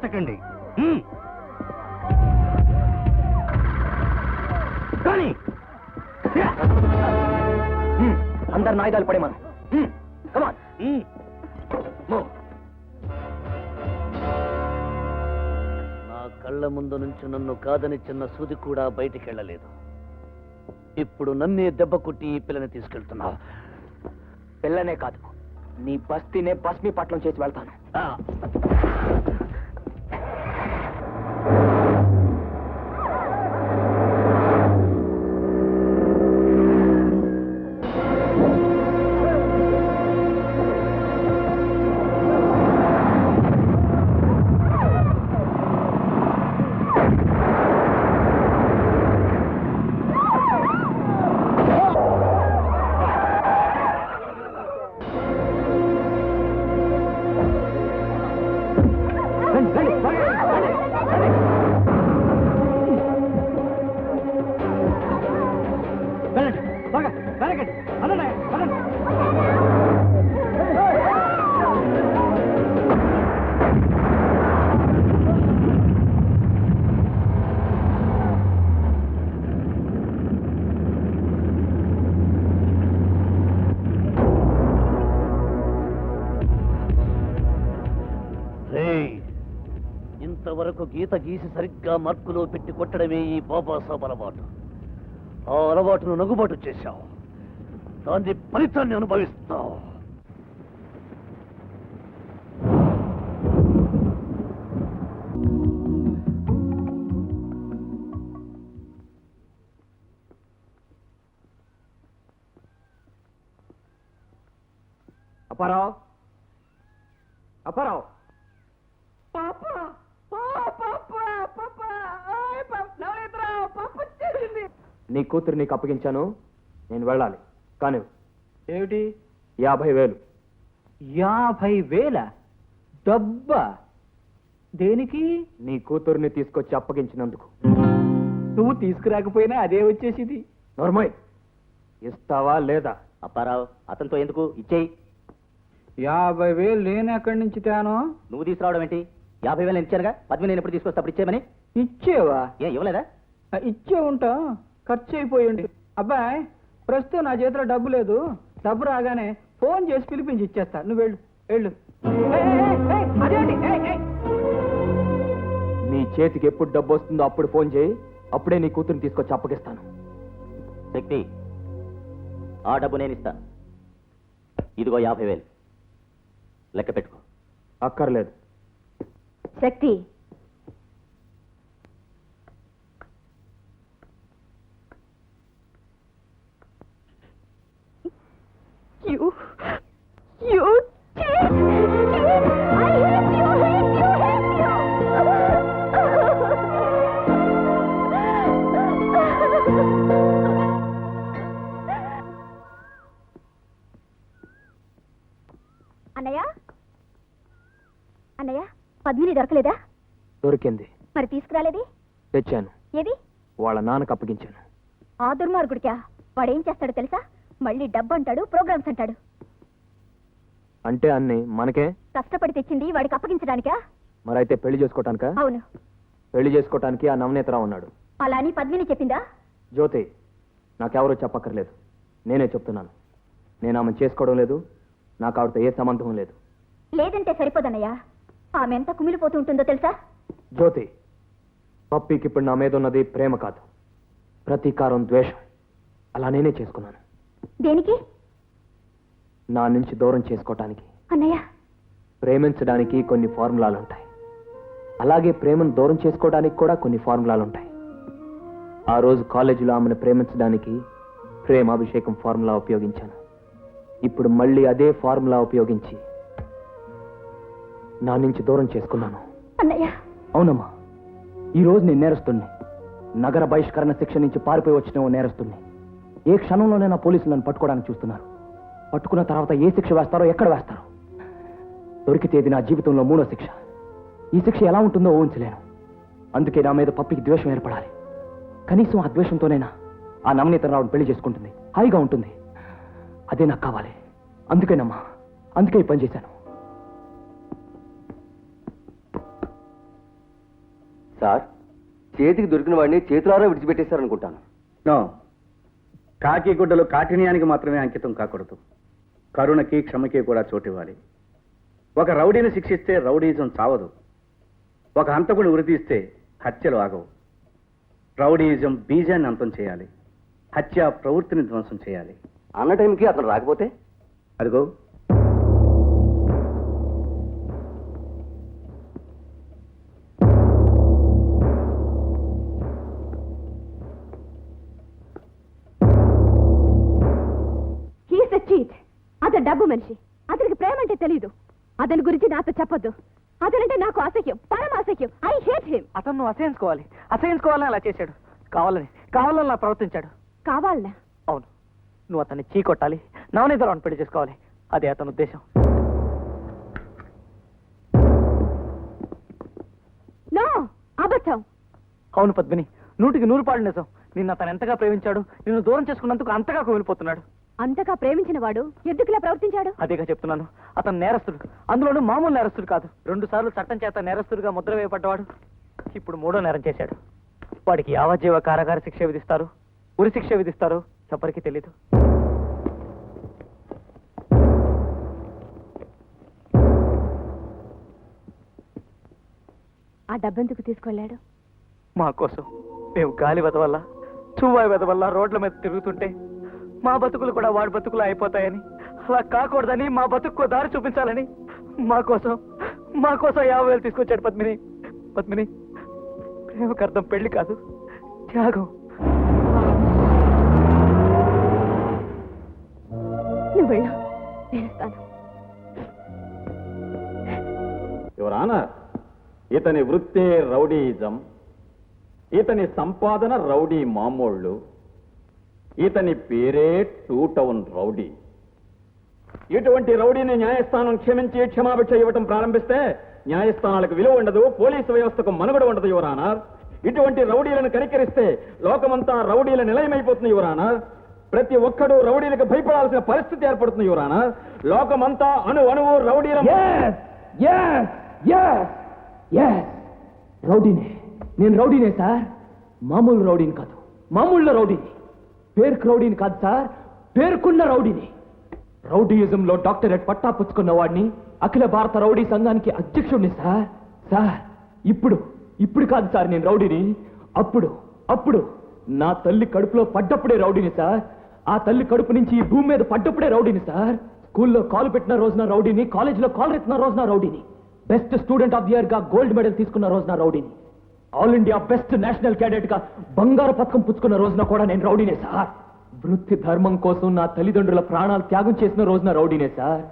వెతకండి. కానీ అందరు నాయుధాలు పడే మనం కమాన్. నా కళ్ళ ముందు నుంచి నన్ను కాదని చిన్న సూది కూడా బయటికెళ్ళలేదు. ఇప్పుడు నన్నే దెబ్బ కొట్టి ఈ పిల్లని తీసుకెళ్తున్నా. పిల్లనే కాదు, నీ బస్తీనే బస్మీ పట్లం చేసి వెళ్తాను. ఇంతవరకు గీత గీసి సరిగ్గా మార్కులో పెట్టి కొట్టడమే ఈ బాబాసాబ్ అలవాటు. ఆ అలవాటును నగుబాటు చేశావు, దాని ఫలితాన్ని అనుభవిస్తావు. అప్పారావు, అప్పారావు, నీ కూతురు నీకు అప్పగించాను, నేను వెళ్ళాలి. కానీ ఏమిటి? 50,000. 50,000 డబ్బా? దేనికి? నీ కూతుర్ని తీసుకొచ్చి అప్పగించినందుకు. నువ్వు తీసుకురాకపోయినా అదే వచ్చేసింది. నోర్మయ్, ఇస్తావా లేదా? అప్పారావు, అతనితో ఎందుకు? ఇచ్చేయి. 50,000 నేను ఎక్కడి నుంచి తేను? నువ్వు తీసుకురావడం ఏంటి? 50,000 నేను ఇచ్చానుగా. పద్మి నేను ఎప్పుడు తీసుకొస్తే అప్పుడు ఇచ్చేయమని. ఇచ్చేవా? ఏం ఇవ్వలేదా? ఇచ్చే ఉంటా, ఖర్చు అయిపోయింది. అబ్బాయి, ప్రస్తుతం నా చేతిలో డబ్బు లేదు. డబ్బు రాగానే ఫోన్ చేసి పిలిపించి ఇచ్చేస్తా. నువ్వు వెళ్ళు, వెళ్ళు. నీ చేతికి ఎప్పుడు డబ్బు వస్తుందో అప్పుడు ఫోన్ చేయి, అప్పుడే నీ కూతురుని తీసుకొచ్చి అప్పగిస్తాను. శక్తి, ఆ డబ్బు నేను ఇస్తాను. ఇదిగో 50,000 లెక్క పెట్టుకో. అక్కర్లేదు. శక్తి, అన్నయ్య, అన్నయ్య, పద్మిని దొరకలేదా? దొరికింది. మరి తీసుకురాలేది? తెచ్చాను. ఏది? వాళ్ళ నాన్నకు అప్పగించాను. ఆ దుర్మార్గుడికా? వాడేం చేస్తాడో తెలుసా? మళ్ళీ డబ్బు అంటాడు, ప్రోగ్రామ్స్ అంటాడు. అంటే అన్ని మనకే? కష్టపడి తెచ్చింది వాడికి అప్పగించడానికా? మరైతే పెళ్లి చేసుకోవటానికా? అవును. పెళ్లి చేసుకోవటానికి ఆ నవనేతరావు ఉన్నాడు. అలా అని పద్మిని చెప్పిందా? జ్యోతి, నాకెవరూ చెప్పక్కర్లేదు, నేనే చెప్తున్నాను. నేను ఆమెను చేసుకోవడం లేదు, నాకు ఆవిడతో ఏ సంబంధం లేదు. లేదంటే సరిపోదన్నయ్యా. ఆమె ఎంత కుమిలిపోతూ ఉంటుందో తెలుసా? జ్యోతి, పప్పికి ఇప్పుడు నా మీద ఉన్నది ప్రేమ కాదు, ప్రతీకారం, ద్వేషం. అలా నేనే చేసుకున్నాను. దేనికి? నా నుంచి దూరం చేసుకోవటానికి. అన్నయ్య, ప్రేమించడానికి కొన్ని ఫార్ములాలు ఉంటాయి, అలాగే ప్రేమను దూరం చేసుకోవడానికి కూడా కొన్ని ఫార్ములాలు ఉంటాయి. ఆ రోజు కాలేజీలో ఆమెను ప్రేమించడానికి ప్రేమాభిషేకం ఫార్ములా ఉపయోగించాను. ఇప్పుడు మళ్ళీ అదే ఫార్ములా ఉపయోగించి నా నుంచి దూరం చేసుకున్నాను. అన్నయ్య. అవునమ్మా, ఈ రోజు నేను నేరస్తుణ్ణి. నగర బహిష్కరణ శిక్ష నుంచి పారిపోయి వచ్చిన ఓ నేరస్తుణ్ణి. ఏ క్షణంలోనే నా పోలీసులు నన్ను పట్టుకోవడానికి చూస్తున్నారు. పట్టుకున్న తర్వాత ఏ శిక్ష వేస్తారో, ఎక్కడ వేస్తారో. దొరికితే ఇది నా జీవితంలో 3వ శిక్ష. ఈ శిక్ష ఎలా ఉంటుందో ఊహించలేను. అందుకే నా మీద పప్పికి ద్వేషం ఏర్పడాలి. కనీసం ఆ ద్వేషంతోనైనా ఆ నవనీతరావుని పెళ్లి చేసుకుంటుంది, హాయిగా ఉంటుంది. అదే నాకు కావాలి. అందుకే ఈ పని చేశాను. సార్, చేతికి దొరికిన వాడిని చేతులారా విడిచిపెట్టేశారనుకుంటాను. నో, కాకి గుడ్డలు కాఠిన్యానికి మాత్రమే అంకితం కాకూడదు. కరుణకి క్షమకి కూడా చోటివ్వాలి. ఒక రౌడీని శిక్షిస్తే రౌడీజం చావదు. ఒక హంతకుని ఉరితీస్తే హత్యలు ఆగవు. రౌడీయిజం బీజాన్ని అంతం చేయాలి, హత్య ప్రవృత్తిని ధ్వంసం చేయాలి. అన్న టైంకి అతను రాకపోతే? అదిగో చీట్. అతను డబ్బు మనిషి, అతనికి ప్రేమ అంటే తెలీదు. అతని గురించి నాతో చెప్పొద్దు. అతనంటే నాకు అసహ్యం, పరమ అసహ్యం. I hate him. అతను నువ్వు అసహించుకోవాలని అలా చేశాడు. కావాలని అలా ప్రవర్తించాడు. కావాలనా? అవును, నువ్వు అతన్ని చీకొట్టాలి, నవనీతరావుని పెళ్లి చేసుకోవాలి. అదే అతని ఉద్దేశం. నో, అబద్ధం. అవును పద్మిని, 100% నిజం. నిన్ను అతను ఎంతగా ప్రేమించాడు, నిన్ను దూరం చేసుకున్నందుకు అంతగా కుమిలిపోతున్నాడు. అంతగా ప్రేమించిన వాడు ఎందుకులా ప్రవర్తించాడు? అదేగా చెప్తున్నాను. అతను నేరస్తుడు, అందులోనూ మామూలు నేరస్తుడు కాదు. 2 సార్లు చట్టం చేత నేరస్తుడిగా ముద్ర వేయబడ్డవాడు. ఇప్పుడు 3వ నేరం చేశాడు. వాడికి యావజ్జీవ కారాగార శిక్ష విధిస్తారు, ఉరి శిక్ష విధిస్తారు, ఎవరికీ తెలీదు. ఆ డబ్బెందుకు తీసుకెళ్ళాడు? మా కోసం. మేము గాలి వల్ల చువ్వాయి వల్ల రోడ్ల మీద తిరుగుతుంటే మా బతుకులు కూడా వాడి బతుకులు అయిపోతాయని, అలా కాకూడదని, మా బతుకు దారి చూపించాలని మా కోసం 50,000 తీసుకొచ్చాడు. పద్మిని, ప్రేమకు అర్థం పెళ్లి కాదు, త్యాగం. నువ్వు వెళ్ళు, నేను వస్తాను. యువరానా, ఇతని వృత్తే రౌడీయిజం, ఇతని సంపాదన రౌడీ మామూళ్ళు, ఇతని పేరే 2 టౌన్ రౌడీ. ఇటువంటి రౌడీని న్యాయస్థానం క్షమించి క్షమాభిక్ష ఇవ్వటం ప్రారంభిస్తే న్యాయస్థానాలకు విలువ ఉండదు, పోలీసు వ్యవస్థకు మనుగడ ఉండదు యువరానా. ఇటువంటి రౌడీలను కనికరిస్తే లోకమంతా రౌడీల నిలయమైపోతుంది యువరానా. ప్రతి ఒక్కడూ రౌడీలకు భయపడాల్సిన పరిస్థితి ఏర్పడుతుంది యువరానా. లోకమంతా అణువణువు రౌడీల రౌడీనే. నేను రౌడీనే సార్, మామూలు రౌడీని కాదు, మామూలు రౌడీని. పేరుకు రౌడీని కాదు సార్, పేరుకున్న రౌడీని. రౌడీయిజంలో డాక్టరేట్ పట్టా పుచ్చుకున్న వాడిని, అఖిల భారత రౌడీ సంఘానికి అధ్యక్షుడిని సార్. ఇప్పుడు కాదు సార్ నేను రౌడీని. అప్పుడు నా తల్లి కడుపులో పడ్డప్పుడే రౌడీని సార్. ఆ తల్లి కడుపు నుంచి ఈ భూమి మీద పడ్డప్పుడే రౌడీని సార్. స్కూల్లో కాలు పెట్టిన రోజున రౌడీని, కాలేజీలో కాలు ఎత్తిన రోజున రౌడీని, best student of the year గా గోల్డ్ మెడల్ తీసుకున్న రోజున రౌడీని, all India best national cadet గా బంగారు పథకం పుచ్చుకున్న రోజున కూడా నేను రౌడీనే సార్. వృత్తి ధర్మం కోసం నా తల్లిదండ్రుల ప్రాణాలు త్యాగం చేసిన రోజున రౌడీనే సార్.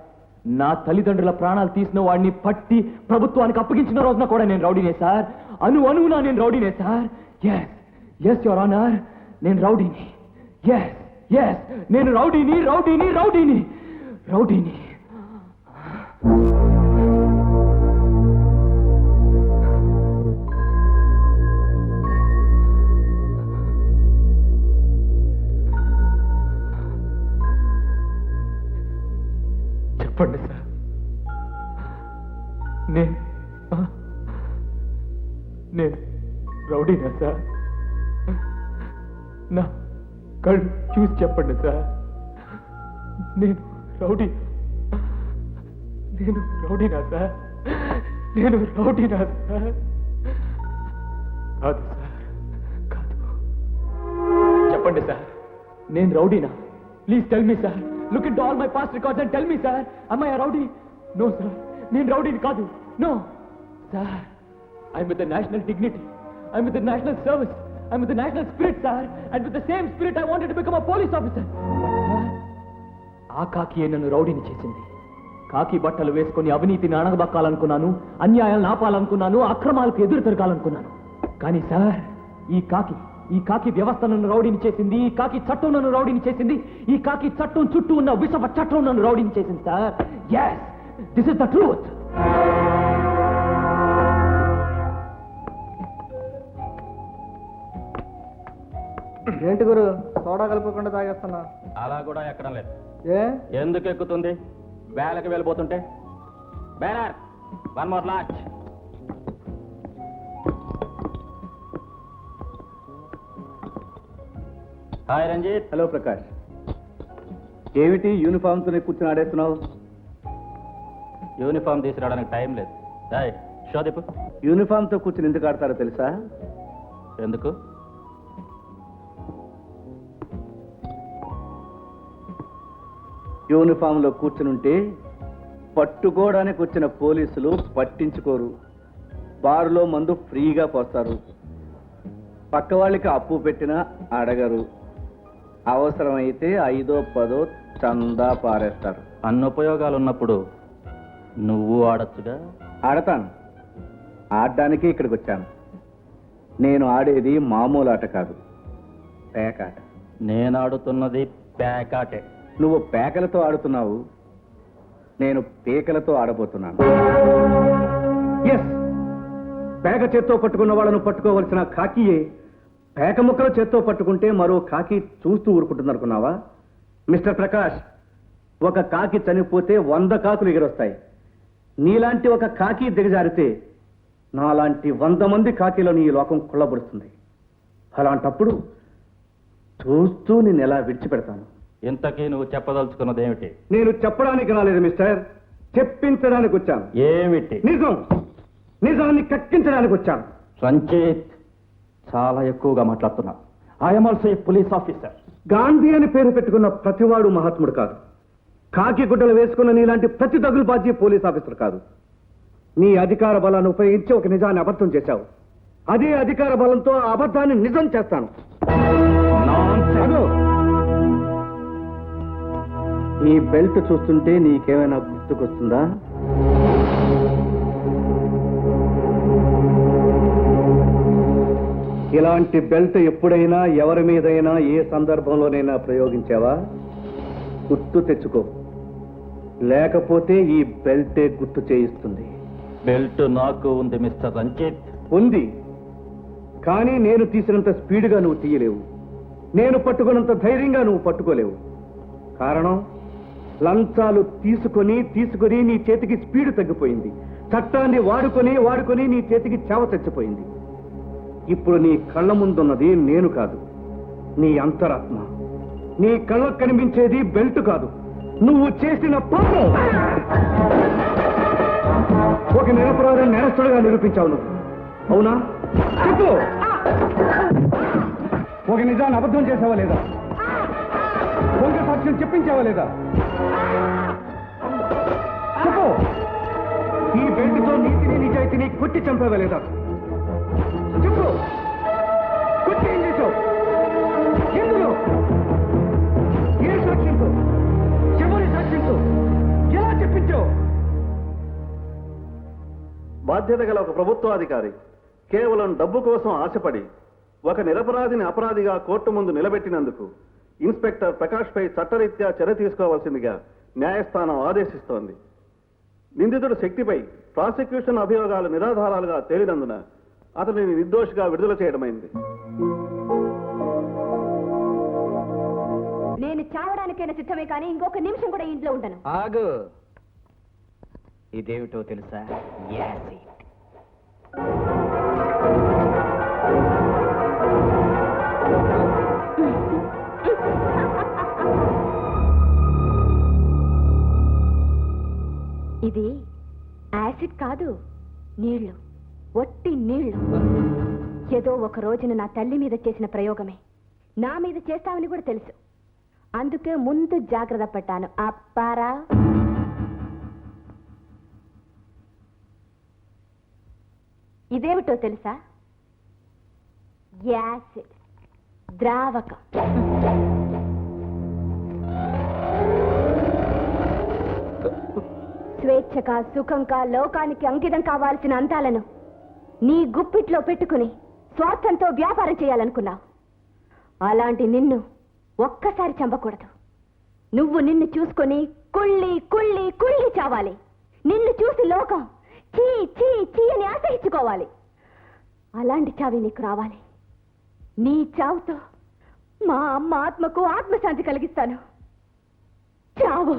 నా తల్లిదండ్రుల ప్రాణాలు తీసిన వాడిని పట్టి ప్రభుత్వానికి అప్పగించిన రోజున కూడా నేను రౌడీనే సార్. అణువునా నేను రౌడీనే సార్. ఎస్ యువర్ ఆనర్, నేను రౌడీని. ఎస్ నేను రౌడీని. చెప్పండి సార్, నేను రౌడీనా సార్? నా కళ్ళు చూసి చెప్పండి సార్. నేను రౌడీనా సార్? కాదు సార్, కాదు. చెప్పండి సార్, నేను రౌడీనా? Please tell me sir. Look into all my past records and tell me, sir. Am I a rowdy? No, sir. నేను రౌడీని కాదు. No, sir. I'm with the national dignity. I'm with the national service. I'm with the national spirit, sir. And with the same spirit, I wanted to become a police officer. But, sir, ఆ కాకియే నన్ను రౌడీని చేసింది. కాకి బట్టలు వేసుకొని అవినీతిని అణగదొక్కాలనుకున్నాను, అన్యాయాలను ఆపాలనుకున్నాను, అక్రమాలకు ఎదురు తిరగాలనుకున్నాను. కానీ సార్, ఈ కాకి వ్యవస్థ నన్ను రౌడీని చేసింది, ఈ కాకి చట్టం నన్ను రౌడీని చేసింది, ఈ కాకి చట్టం చుట్టూ ఉన్న విషప చట్టం నన్ను రౌడీని చేసింది sir. Yes, this is the truth. ఏంటి గురు, సోడా కలుపుకుండా తాగేస్తున్నా? అలా కూడా ఎక్కడం లేదు. ఎందుకు ఎక్కుతుంది? వేలకి వెళ్ళిపోతుంటే. Banner, 1 more large. Hi Ranjith. Hello Prakash. ఏమిటి యూనిఫామ్తోనే కూర్చొని ఆడేస్తున్నావు? యూనిఫామ్ తీసుకురావడానికి టైం లేదు. షోదీపు. యూనిఫామ్తో కూర్చుని ఎందుకు ఆడతారో తెలుసా? ఎందుకు? యూనిఫామ్లో కూర్చునుంటే పట్టుకోవడానికి వచ్చిన పోలీసులు పట్టించుకోరు. బారులో మందు ఫ్రీగా పోస్తారు. పక్క వాళ్ళకి అప్పు పెట్టినా అడగరు. అవసరమైతే 5ో 10ో చందా పారేస్తారు. అన్ని ఉపయోగాలు ఉన్నప్పుడు నువ్వు ఆడచ్చుగా. ఆడతాను. ఆడడానికి ఇక్కడికి వచ్చాను. నేను ఆడేది మామూలు ఆట కాదు, పేకాట. నేను ఆడుతున్నది పేకాటే. నువ్వు పేకలతో ఆడుతున్నావు, నేను పేకలతో ఆడబోతున్నాను. ఎస్, పేక చేత్తో పట్టుకున్న వాళ్ళను పట్టుకోవలసిన కాకియే పేక ముక్కలు చేత్తో పట్టుకుంటే మరో కాకి చూస్తూ ఊరుకుంటుందనుకున్నావా? మిస్టర్ ప్రకాష్, ఒక కాకి చనిపోతే 100 కాకులు ఎగిరొస్తాయి. నీలాంటి ఒక కాకి దిగజారితే నాలాంటి 100 మంది కాకిలను ఈ లోకం కుళ్ళబడుతుంది. అలాంటప్పుడు చూస్తూ నేను ఎలా విడిచిపెడతాను? ఇంతకీ నువ్వు చెప్పదలుచుకున్నది ఏమిటి? నేను చెప్పడానికి రాలేదు మిస్టర్, చెప్పించడానికి వచ్చాను. ఏమిటి? నిజం. నిజాన్ని కక్కించడానికి వచ్చాను. రంజిత్, చాలా ఎక్కువగా మాట్లాడుతున్నా. I'm also a police officer. Gandhi అని పేరు పెట్టుకున్న ప్రతివాడు మహాత్ముడు కాదు. కాకి గుడ్డలు వేసుకున్న నీలాంటి ప్రతి దగులుబాజీ పోలీస్ ఆఫీసర్ కాదు. నీ అధికార బలాన్ని ఉపయోగించి ఒక నిజాన్ని అబద్ధం చేశావు. అదే అధికార బలంతో ఆ అబద్ధాన్ని నిజం చేస్తాను. ఈ బెల్ట్ చూస్తుంటే నీకేమైనా గుర్తుకొస్తుందా? ఇలాంటి బెల్ట్ ఎప్పుడైనా ఎవరి మీదైనా ఏ సందర్భంలోనైనా ప్రయోగించావా? గుర్తు తెచ్చుకో, లేకపోతే ఈ బెల్టే గుర్తు చేయిస్తుంది. బెల్ట్ నాకు ఉంది మిస్టర్ రంజిత్. ఉంది, కానీ నేను తీసినంత స్పీడ్గా నువ్వు తీయలేవు. నేను పట్టుకున్నంత ధైర్యంగా నువ్వు పట్టుకోలేవు. కారణం, లంచాలు తీసుకొని నీ చేతికి స్పీడ్ తగ్గిపోయింది. చట్టాన్ని వాడుకొని నీ చేతికి చేవ చచ్చిపోయింది. ఇప్పుడు నీ కళ్ళ ముందున్నది నేను కాదు, నీ అంతరాత్మ. నీ కళ్ళకు కనిపించేది బెల్ట్ కాదు, నువ్వు చేసిన పాపం. ఒక నిరపరాధం నేరస్తుడుగా నిరూపించావు నువ్వు, అవునా? చెప్పు, ఒక నిజాన్ని అబద్ధం చేసావా లేదా? దొంగ సాక్ష్యం చెప్పించావా లేదా? చెప్పు, ఈ బెల్ట్తో నీతిని నిజాయితీని కొట్టి చంపావా లేదా? చెప్పు, కొట్టి ఏం చేశావు? ఎందులో? ఏ సాక్ష్యంతో? ఎవరి సాక్ష్యంతో? ఎలా చెప్పించావు? బాధ్యత గల ఒక ప్రభుత్వాధికారి కేవలం డబ్బు కోసం ఆశపడి ఒక నిరపరాధిని అపరాధిగా కోర్టు ముందు నిలబెట్టినందుకు ఇన్స్పెక్టర్ ప్రకాష్ పై చట్టరీత్యా చర్య తీసుకోవాల్సిందిగా న్యాయస్థానం ఆదేశిస్తోంది. నిందితుడు శక్తిపై ప్రాసిక్యూషన్ అభియోగాలు నిరాధారాలుగా తేలినందున అతనిని నిర్దోషిగా విడుదల చేయడమైంది. నేను చావడానికైనా సిద్ధమే కానీ ఇంకొక నిమిషం కూడా ఇంట్లో ఉంటాను. ఆగు, ఇదేమిటో తెలుసా? యాసిడ్. ఇది యాసిడ్ కాదు, నీళ్లు, ఒట్టి నీళ్లు. ఏదో ఒక రోజున నా తల్లి మీద చేసిన ప్రయోగమే నా మీద చేస్తామని కూడా తెలుసు. అందుకే ముందు జాగ్రత్త పడ్డాను. అప్పారా, ఇదేమిటో తెలుసా? యాసిడ్ ద్రావకం. స్వేచ్ఛగా సుఖంగా లోకానికి అంకితం కావాల్సిన అందాలను నీ గుప్పిట్లో పెట్టుకుని స్వార్థంతో వ్యాపారం చేయాలనుకున్నావు. అలాంటి నిన్ను ఒక్కసారి చంపకూడదు. నువ్వు నిన్ను చూసుకొని కుళ్ళి కుళ్ళి కుళ్ళి చావాలి. నిన్ను చూసి లోకం చీ చీ చీ అని ఆశయించుకోవాలి. అలాంటి చావి నీకు రావాలి. నీ చావుతో మా అమ్మ ఆత్మకు ఆత్మశాంతి కలిగిస్తాను. చావు.